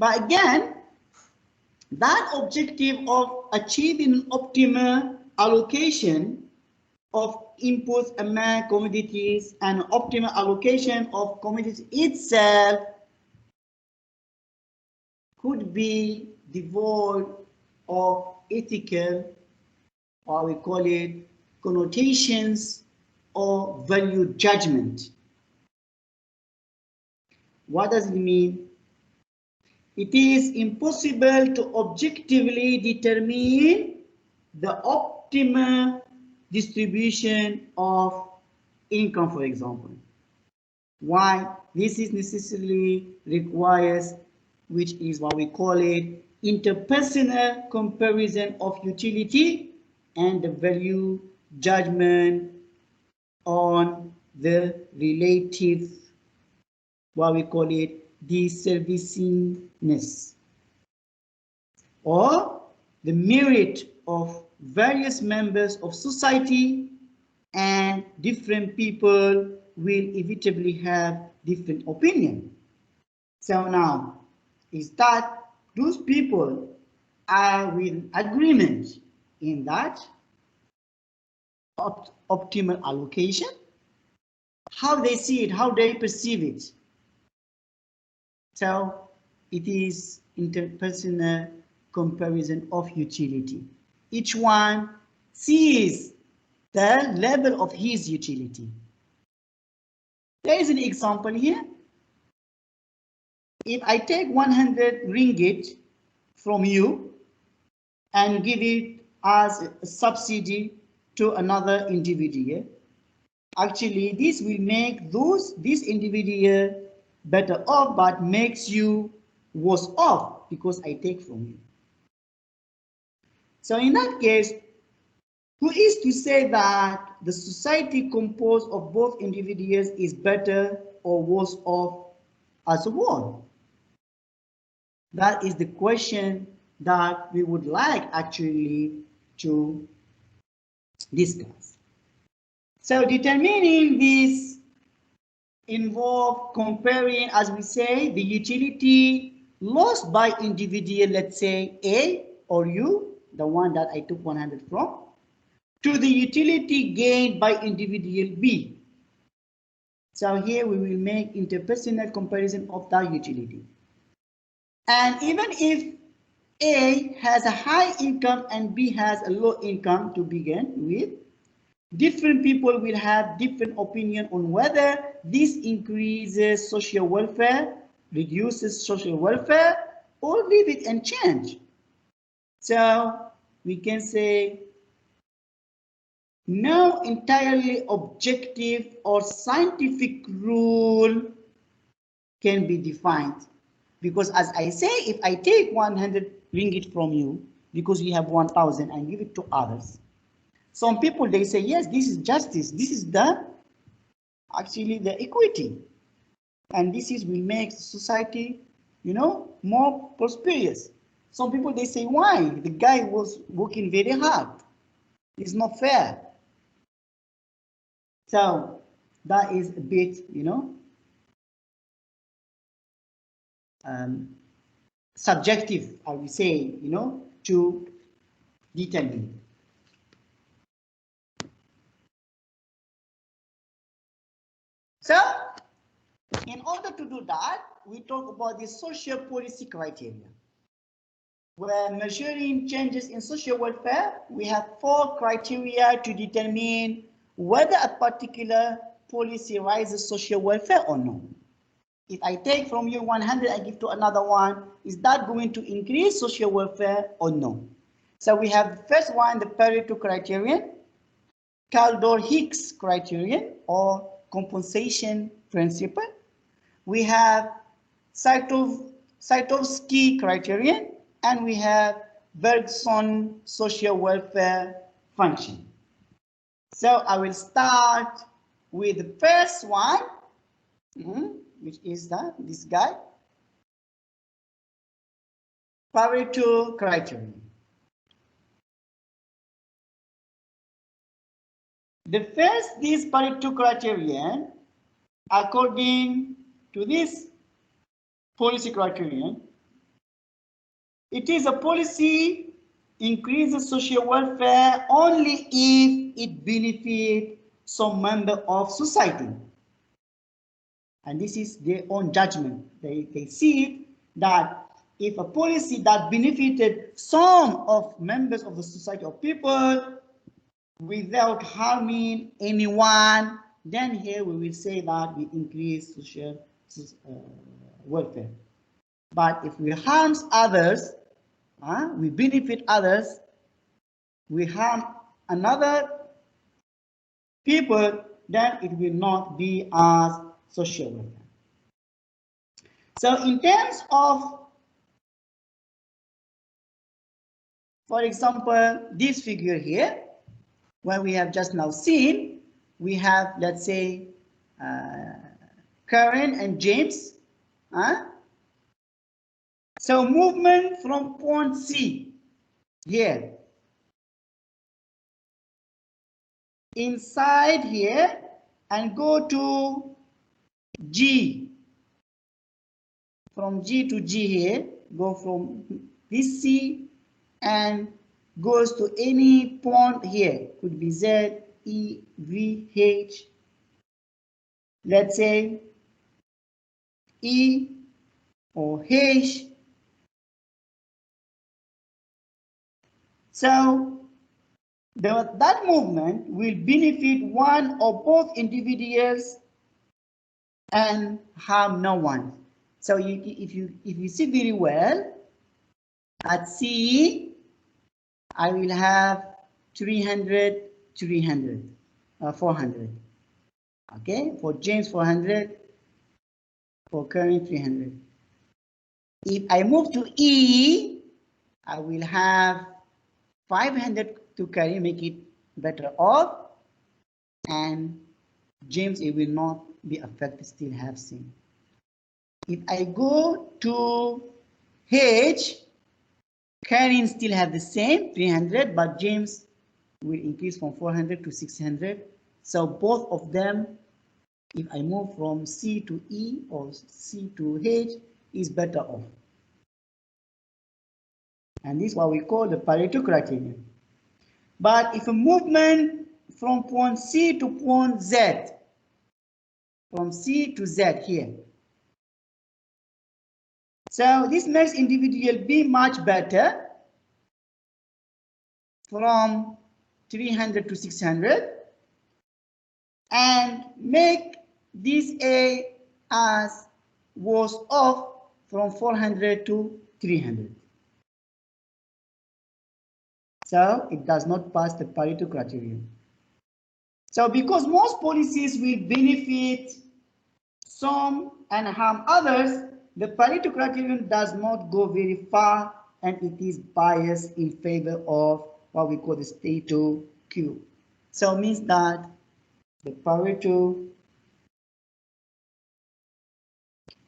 But again, that objective of achieving optimal allocation of inputs among commodities and optimal allocation of commodities itself could be devoid of ethical, or we call it connotations, or value judgment. What does it mean? It is impossible to objectively determine the optimal distribution of income, for example. Why? This is necessarily requires, which is what we call it, interpersonal comparison of utility and the value judgment on the relative, what we call it, deservingness, or the merit of various members of society, and different people will inevitably have different opinion. So now, is that those people are with agreement in that optimal allocation, how they see it, how they perceive it. So it is interpersonal comparison of utility. Each one sees the level of his utility. There is an example here. if I take 100 ringgit from you and give it as a subsidy to another individual, actually this will make this individual better off, but makes you worse off because I take from you. So in that case, who is to say that the society composed of both individuals is better or worse off as a whole? That is the question that we would like actually to discuss. So determining this involve comparing, as we say, the utility lost by individual, let's say A or U, the one that I took 100 from, to the utility gained by individual B. So here we will make interpersonal comparison of that utility. And even if A has a high income and B has a low income to begin with, different people will have different opinion on whether this increases social welfare, reduces social welfare, or leave it unchanged. So we can say no entirely objective or scientific rule can be defined, because as I say, if I take 100 ringgit from you because you have 1,000 and give it to others, some people, they say, yes, this is justice, this is actually the equity, and this will make society, more prosperous. Some people, they say, why? The guy was working very hard, it's not fair. So that is a bit, subjective, I would say, to determine. So in order to do that, we talk about the social policy criteria. When measuring changes in social welfare, we have 4 criteria to determine whether a particular policy raises social welfare or not. If I take from you 100 and give to another one, is that going to increase social welfare or no? So we have the first one, the Pareto criterion, Caldor Hicks criterion or compensation principle. We have Cytovsky criterion, and we have Bergson social welfare function. So I will start with the first one, which is this guy, Pareto criterion. This Pareto criterion, according to this policy criterion, it is a policy increases social welfare only if it benefits some member of society. And this is their own judgment. They see it that if a policy that benefited some of members of the society of people without harming anyone, then here we will say that we increase social welfare. But if we harm others, we benefit others, we harm another people, then it will not be as social welfare. So in terms of, for example, this figure here, where we have just now seen, we have, let's say, Karen and James. So movement from point C here inside here and go to G. From G to G here, go from this C and goes to any point here. Could be Z, E, V, H. Let's say E or H. So that movement will benefit one or both individuals and harm no one. So if you see very well, at C, I will have 300, 300, 400. Okay, for James 400, for Curry 300. If I move to E, I will have 500 to carry, make it better off, and James, it will not be affected, still have same. If I go to H, Karen still have the same 300, but James will increase from 400 to 600. So both of them, if I move from C to E or C to H, is better off. And this is what we call the Pareto criterion. But if a movement from point C to point Z, from C to Z here, so this makes individual B much better from 300 to 600 and make this A as worse off from 400 to 300. So it does not pass the Pareto criterion. So because most policies will benefit some and harm others, the Pareto criterion does not go very far and it is biased in favor of what we call the status quo. So it means that the Pareto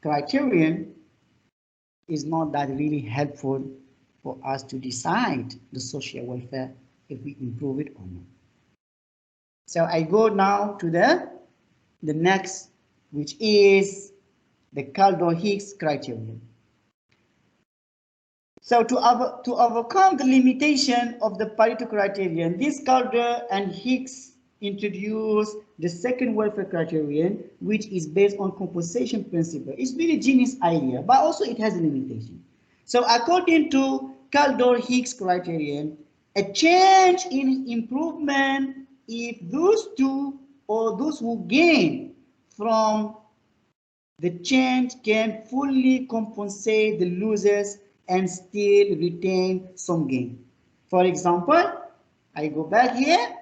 criterion is not that really helpful for us to decide the social welfare if we improve it or not. So I go now to the next, which is the Caldor-Hicks criterion. So to overcome the limitation of the Pareto criterion, this Caldor and Hicks introduced the second welfare criterion, which is based on compensation principle. It's really genius idea, but also it has a limitation. So according to Caldor-Hicks criterion, a change in improvement if those two or those who gain from the change can fully compensate the losers and still retain some gain. For example, I go back here.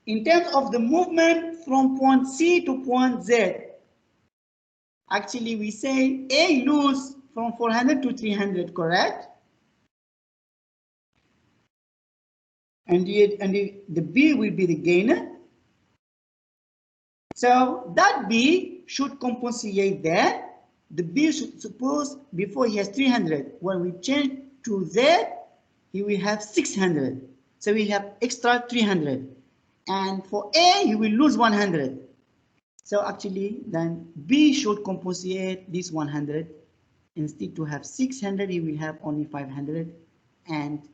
In terms of the movement from point C to point Z, actually we say A lose from 400 to 300, correct? And the B will be the gainer. So that B should compensate there. The B should suppose before he has 300. When we change to Z, he will have 600. So we have extra 300. And for A, he will lose 100. So actually, then B should compensate this 100. Instead to have 600, he will have only 500. And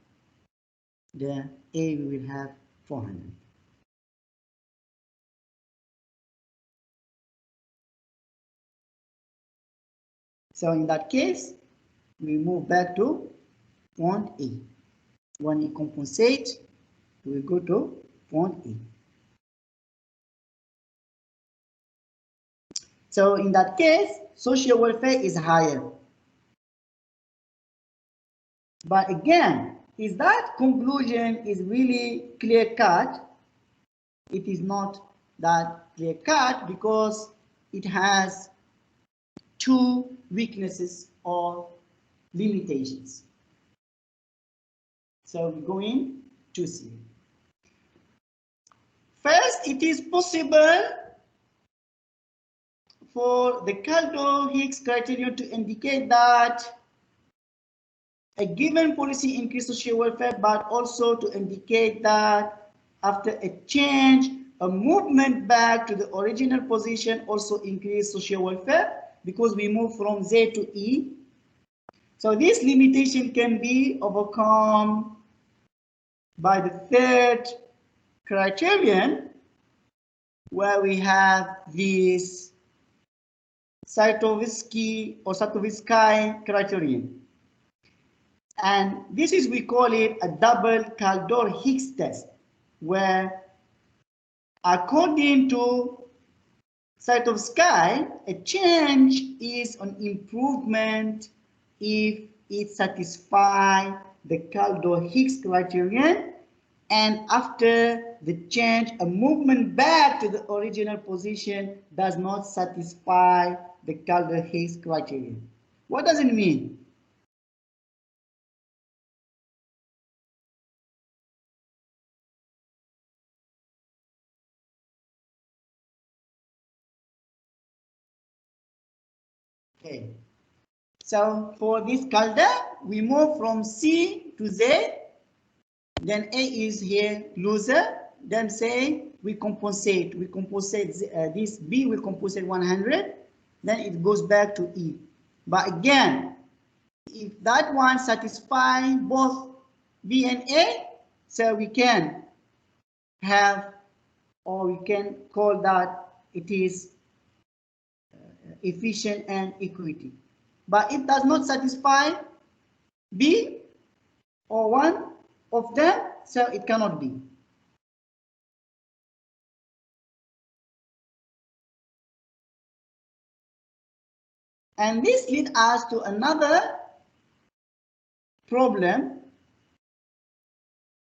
the A will have 400. So in that case, we move back to point A. When he compensates, we go to point A. So in that case, social welfare is higher. But again, is that conclusion is really clear-cut? It is not that clear-cut because it has two weaknesses or limitations. So we go in to see. First, it is possible for the Caldor-Hicks criterion to indicate that a given policy increases social welfare, but also to indicate that after a change, a movement back to the original position also increases social welfare because we move from Z to E. So this limitation can be overcome by the third criterion, where we have this Satovsky or Satovsky criterion. And this is, we call it a double Caldor-Hicks test, where according to side of sky, a change is an improvement if it satisfies the Caldor-Hicks criterion, and after the change, a movement back to the original position does not satisfy the Caldor-Hicks criterion. What does it mean? Okay, so for this Caldor, we move from C to Z. Then A is here loser. Then say we compensate. We compensate this B will compensate 100. Then it goes back to E. But again, if that one satisfies both B and A, so we can have, or we can call that it is efficient and equity. But it does not satisfy B or one of them, so it cannot be. And this leads us to another problem,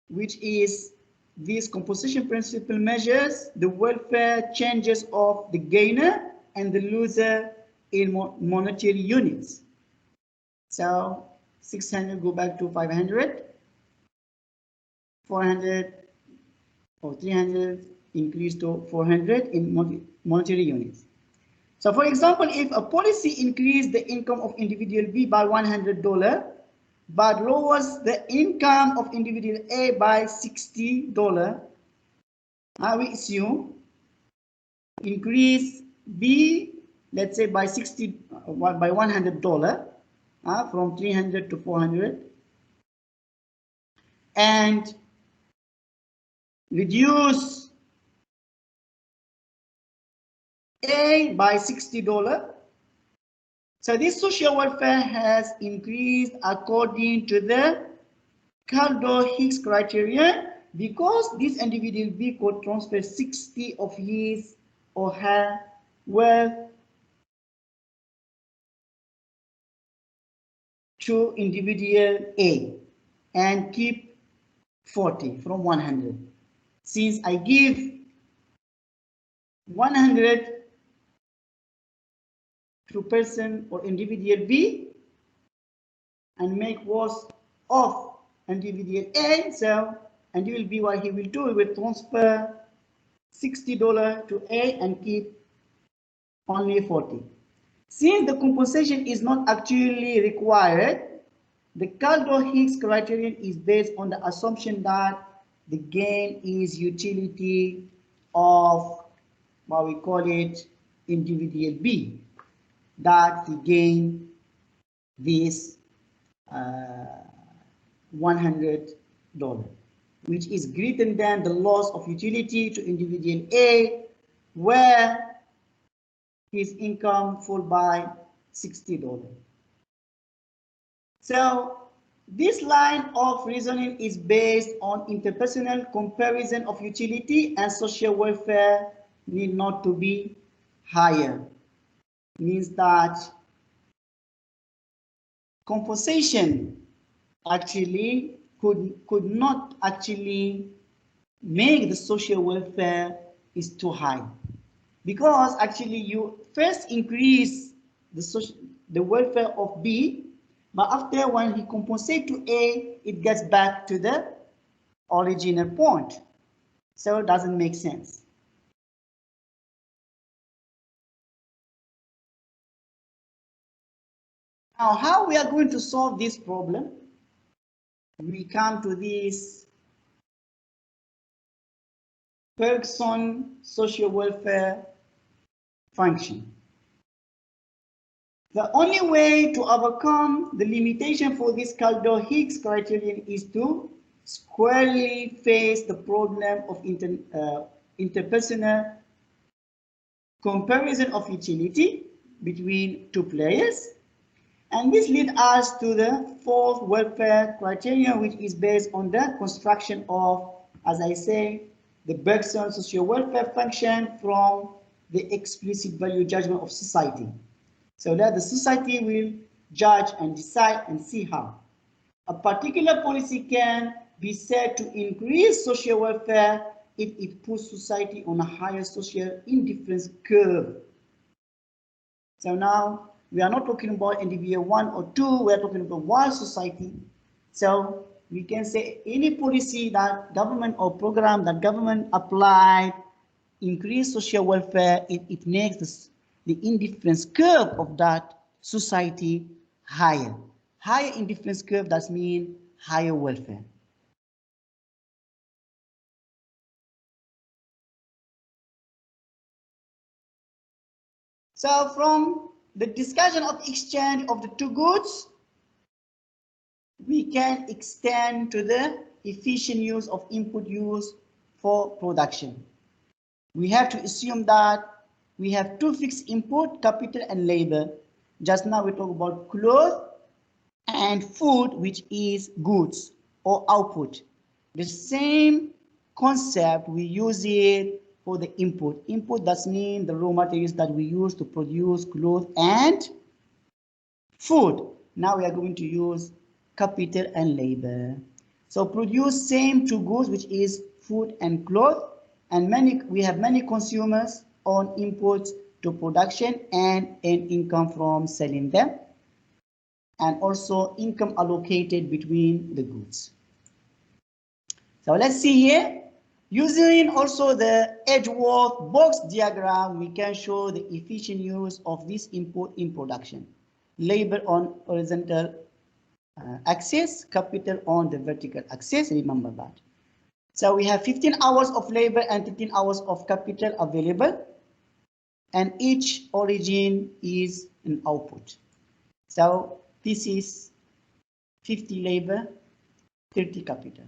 which is this composition principle measures the welfare changes of the gainer and the loser in monetary units. So 600 go back to 500, 400 or 300 increase to 400 in monetary units. So for example, if a policy increases the income of individual B by $100, but lowers the income of individual A by $60, I will assume increase B, let's say by $100, from 300 to 400, and reduce A by $60. So this social welfare has increased according to the Caldor-Hicks criterion because this individual B could transfer 60 of his or her wealth to individual A and keep 40 from 100. Since I give 100 to person or individual B and make worse of individual A, so individual B, what he will do, he will transfer $60 to A and keep only 40. Since the compensation is not actually required, the Caldor-Hicks criterion is based on the assumption that the gain is utility of what we call it individual B, that he gained this $100, which is greater than the loss of utility to individual A, where his income fall by $60. So this line of reasoning is based on interpersonal comparison of utility, and social welfare need not to be higher. Means that compensation actually could not actually make the social welfare is too high, because actually you first increase the welfare of B, but after when he compensates to A, it gets back to the original point. So it doesn't make sense. Now, how we are going to solve this problem? We come to this Bergson social welfare function. The only way to overcome the limitation for this Caldor-Hicks criterion is to squarely face the problem of interpersonal comparison of utility between two players. And this leads us to the fourth welfare criterion, which is based on the construction of, as I say, the Bergson social welfare function from the explicit value judgment of society. So that the society will judge and decide and see how. A particular policy can be said to increase social welfare if it puts society on a higher social indifference curve. So now we are not talking about individual 1 or 2, we are talking about one society. So we can say any policy that government or program that government applied increase social welfare, it makes the indifference curve of that society higher. Higher indifference curve, that means higher welfare. So from the discussion of exchange of the two goods, we can extend to the efficient use of input use for production. We have to assume that we have two fixed input, capital and labor. Just now we talk about clothes and food, which is goods or output. The same concept, we use it for the input. Input, that means the raw materials that we use to produce clothes and food. Now we are going to use capital and labor. So produce same two goods, which is food and clothes, and we have many consumers on inputs to production and an income from selling them, and also income allocated between the goods. So let's see here. Using also the Edgeworth box diagram, we can show the efficient use of this input in production. Labor on horizontal axis, capital on the vertical axis, remember that. So we have 15 hours of labor and 13 hours of capital available, and each origin is an output. So this is 50 labor, 30 capital.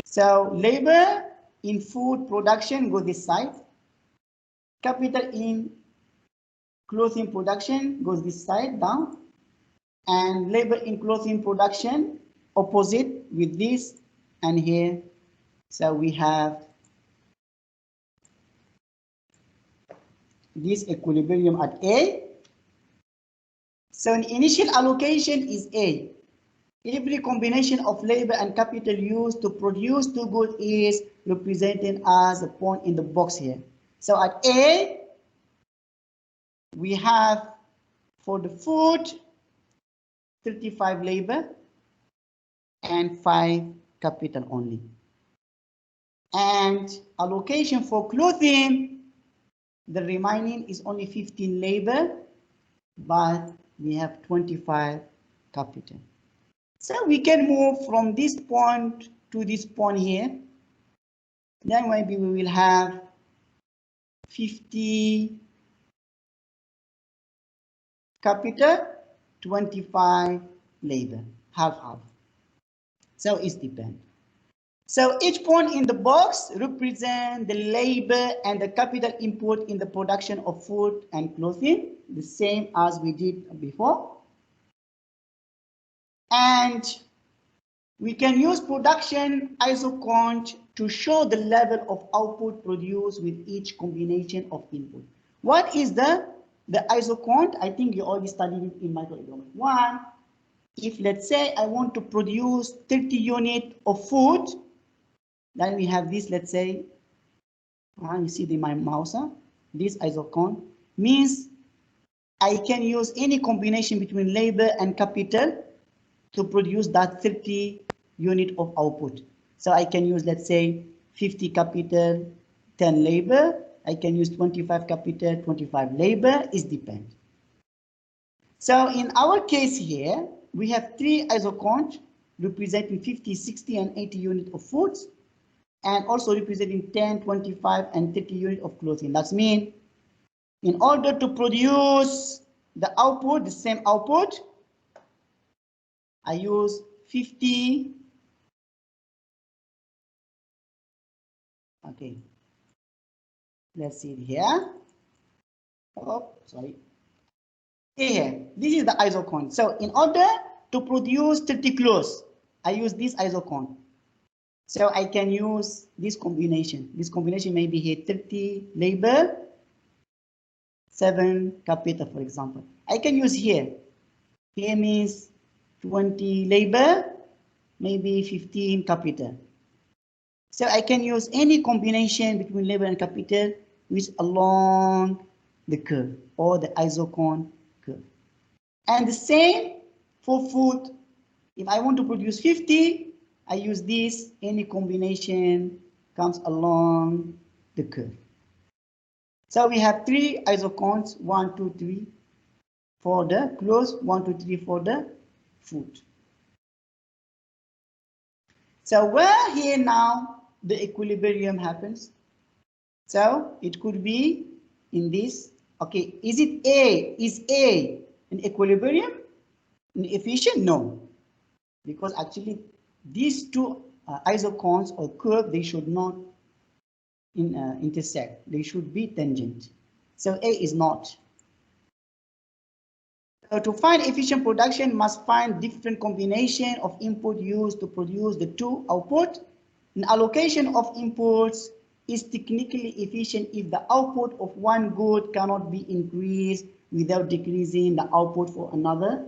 So labor in food production go this side, capital in clothing production goes this side down, and labor in clothing production opposite with this and here. So we have this equilibrium at A. So an initial allocation is A. Every combination of labor and capital used to produce two goods is represented as a point in the box here. So at A, we have for the food 35 labor and 5 capital only. And allocation for clothing, the remaining is only 15 labor, but we have 25 capital. So we can move from this point to this point here. Then maybe we will have 50 capital, 25 labor, half. So it depends. So each point in the box represents the labor and the capital input in the production of food and clothing, the same as we did before. And we can use production Isoquant to show the level of output produced with each combination of input. What is the Isoquant? I think you already studied it in Microeconomic 1. If let's say I want to produce 30 units of food, then we have this, let's say, you see my mouse, this Isoquant means I can use any combination between labor and capital to produce that 30 unit of output. So I can use, let's say, 50 capital, 10 labor. I can use 25 capital, 25 labor. It depends. So in our case here, we have 3 Isoquants representing 50, 60, and 80 units of foods, and also representing 10, 25, and 30 units of clothing. That means in order to produce the output, the same output, I use 50. Okay. Let's see it here. Oh, sorry. Here, this is the Isoquant. So in order to produce 30 clothes, I use this Isoquant. So I can use this combination. This combination may be here 30 labor, 7 capital, for example. I can use here. Here means 20 labor, maybe 15 capital. So I can use any combination between labor and capital which along the curve or the isoquant curve. And the same for food. If I want to produce 50, I use this, any combination comes along the curve. So we have 3 isoquants, 1, 2, 3 for the close, 1, 2, 3 for the food. So where here now the equilibrium happens? So it could be in this. Okay, is it A? Is A an equilibrium? An efficient? No, because actually these two isoquants or curve, they should not intersect. They should be tangent. So A is not. So to find efficient production, must find different combination of input used to produce the two output. An allocation of inputs is technically efficient if the output of one good cannot be increased without decreasing the output for another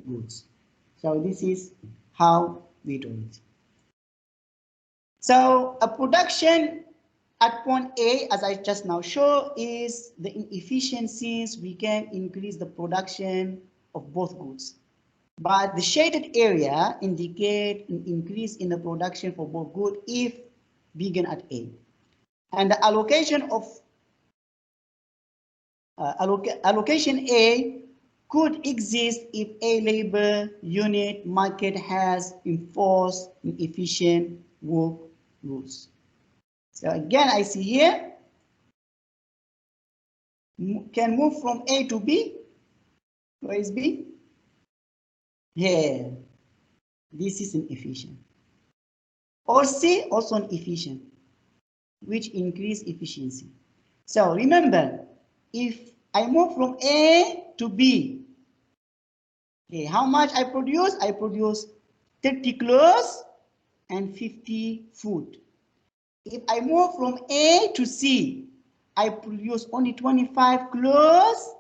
goods. So this is how we do it. So a production at point A, as I just now show, is the inefficiencies. We can increase the production of both goods. But the shaded area indicate an increase in the production for both goods if begin at A. And the allocation of allocation A could exist if A labor unit market has enforced an efficient work rules. So again, I see here, can move from A to B. Where is B? Here. This is an efficient. Or C, also an efficient, which increase efficiency. So remember, if I move from A to B, okay, how much I produce? I produce 30 clothes and 50 food. If I move from A to C, I produce only 25 clothes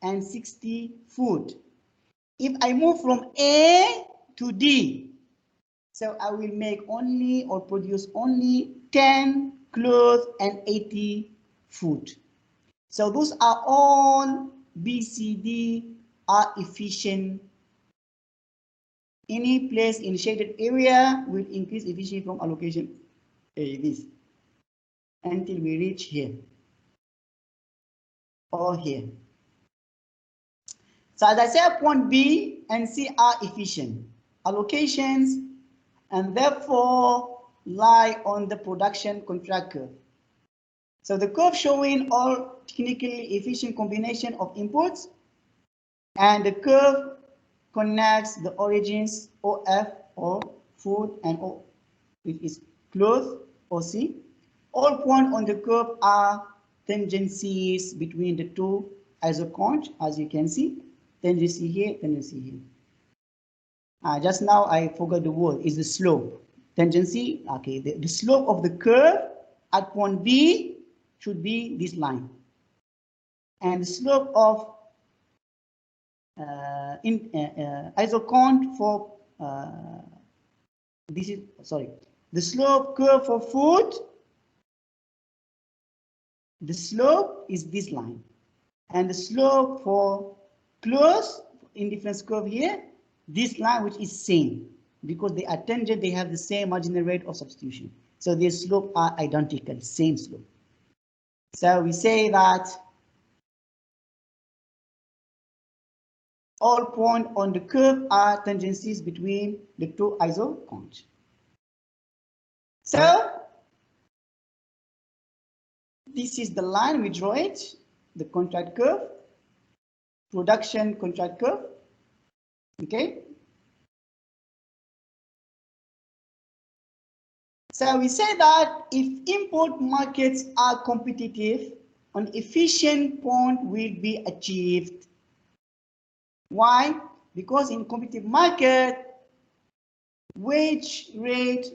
and 60 food. If I move from A to D, so I will make only or produce only 10 clothes and 80 food. So those are all B, C, D are efficient. Any place in shaded area will increase efficiency from allocation A, this, until we reach here or here. So as I said, point B and C are efficient allocations and therefore lie on the production contract curve. So the curve showing all technically efficient combination of inputs, and the curve connects the origins OF or food and O, which is clothes or C. All points on the curve are tangencies between the two isoquants, as you can see. Tangency here, tangency here. Just now I forgot the word, is the slope. Tangency, okay, the slope of the curve at point B should be this line. And the slope of isoquant for this is, sorry, the slope curve for food, the slope is this line. And the slope for clothes, indifference curve here, this line, which is same, because they are tangent, they have the same marginal rate of substitution. So their slope are identical, same slope. So we say that all points on the curve are tangencies between the two isoquants. So this is the line, we draw it, the contract curve, production contract curve, okay? So we say that if input markets are competitive, an efficient point will be achieved. Why? Because in competitive market, wage rate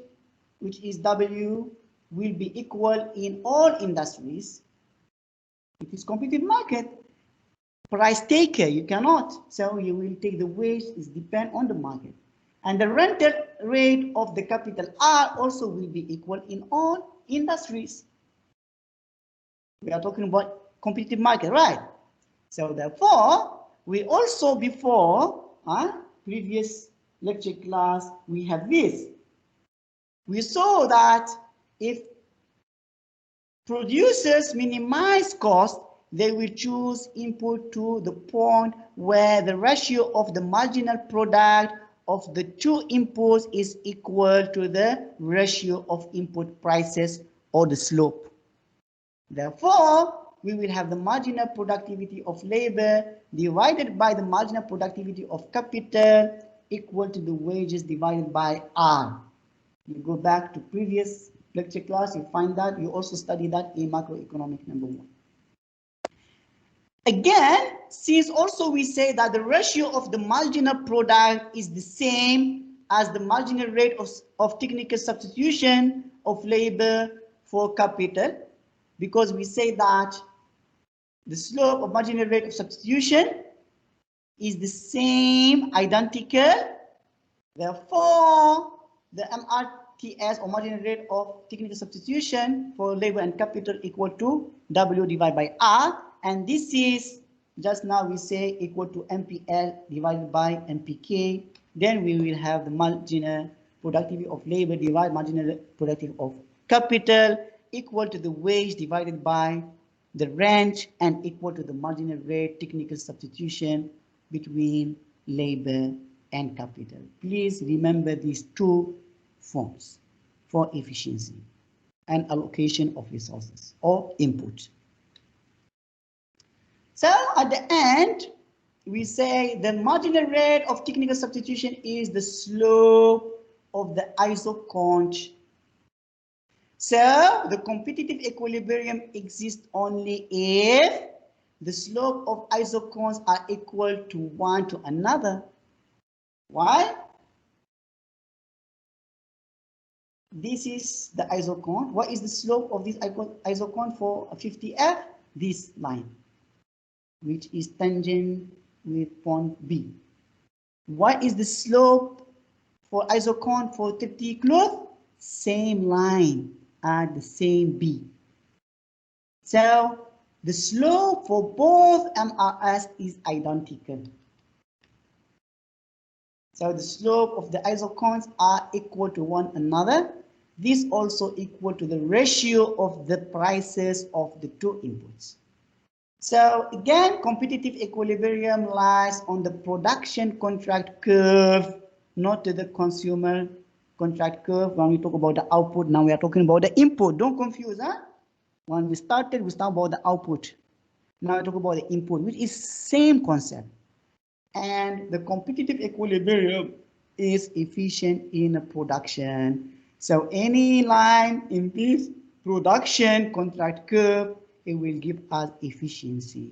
which is W, will be equal in all industries. It is competitive market. Price taker, you cannot. So you will take the wage, is depend on the market. And the rental rate of the capital R also will be equal in all industries. We are talking about competitive market, right? So therefore, we also before previous lecture class, we have this. We saw that if producers minimize cost, they will choose input to the point where the ratio of the marginal product of the two inputs is equal to the ratio of input prices or the slope. Therefore, we will have the marginal productivity of labor divided by the marginal productivity of capital equal to the wages divided by R. You go back to previous lecture class, you find that, you also study that in macroeconomic number 1. Again, since also we say that the ratio of the marginal product is the same as the marginal rate of technical substitution of labor for capital, because we say that the slope of marginal rate of substitution is the same, identical. Therefore, the MRTS or marginal rate of technical substitution for labor and capital equal to W divided by R. And this is, just now we say, equal to MPL divided by MPK. Then we will have the marginal productivity of labor divided marginal productivity of capital equal to the wage divided by the rent and equal to the marginal rate technical substitution between labor and capital. Please remember these two forms for efficiency and allocation of resources or input. So at the end, we say the marginal rate of technical substitution is the slope of the isoquant. So the competitive equilibrium exists only if the slope of isoquants are equal to one to another. Why? This is the isoquant. What is the slope of this isoquant for a 50F? This line, which is tangent with point B. What is the slope for isoquant for 30 cloth? Same line at the same B. So the slope for both MRS is identical. So the slope of the isoquants are equal to one another. This also equal to the ratio of the prices of the two inputs. So again, competitive equilibrium lies on the production contract curve, not to the consumer contract curve. When we talk about the output, now we are talking about the input. Don't confuse, huh? When we started, we started about the output. Now we talk about the input, which is same concept. And the competitive equilibrium is efficient in a production. So any line in this production contract curve, it will give us efficiency.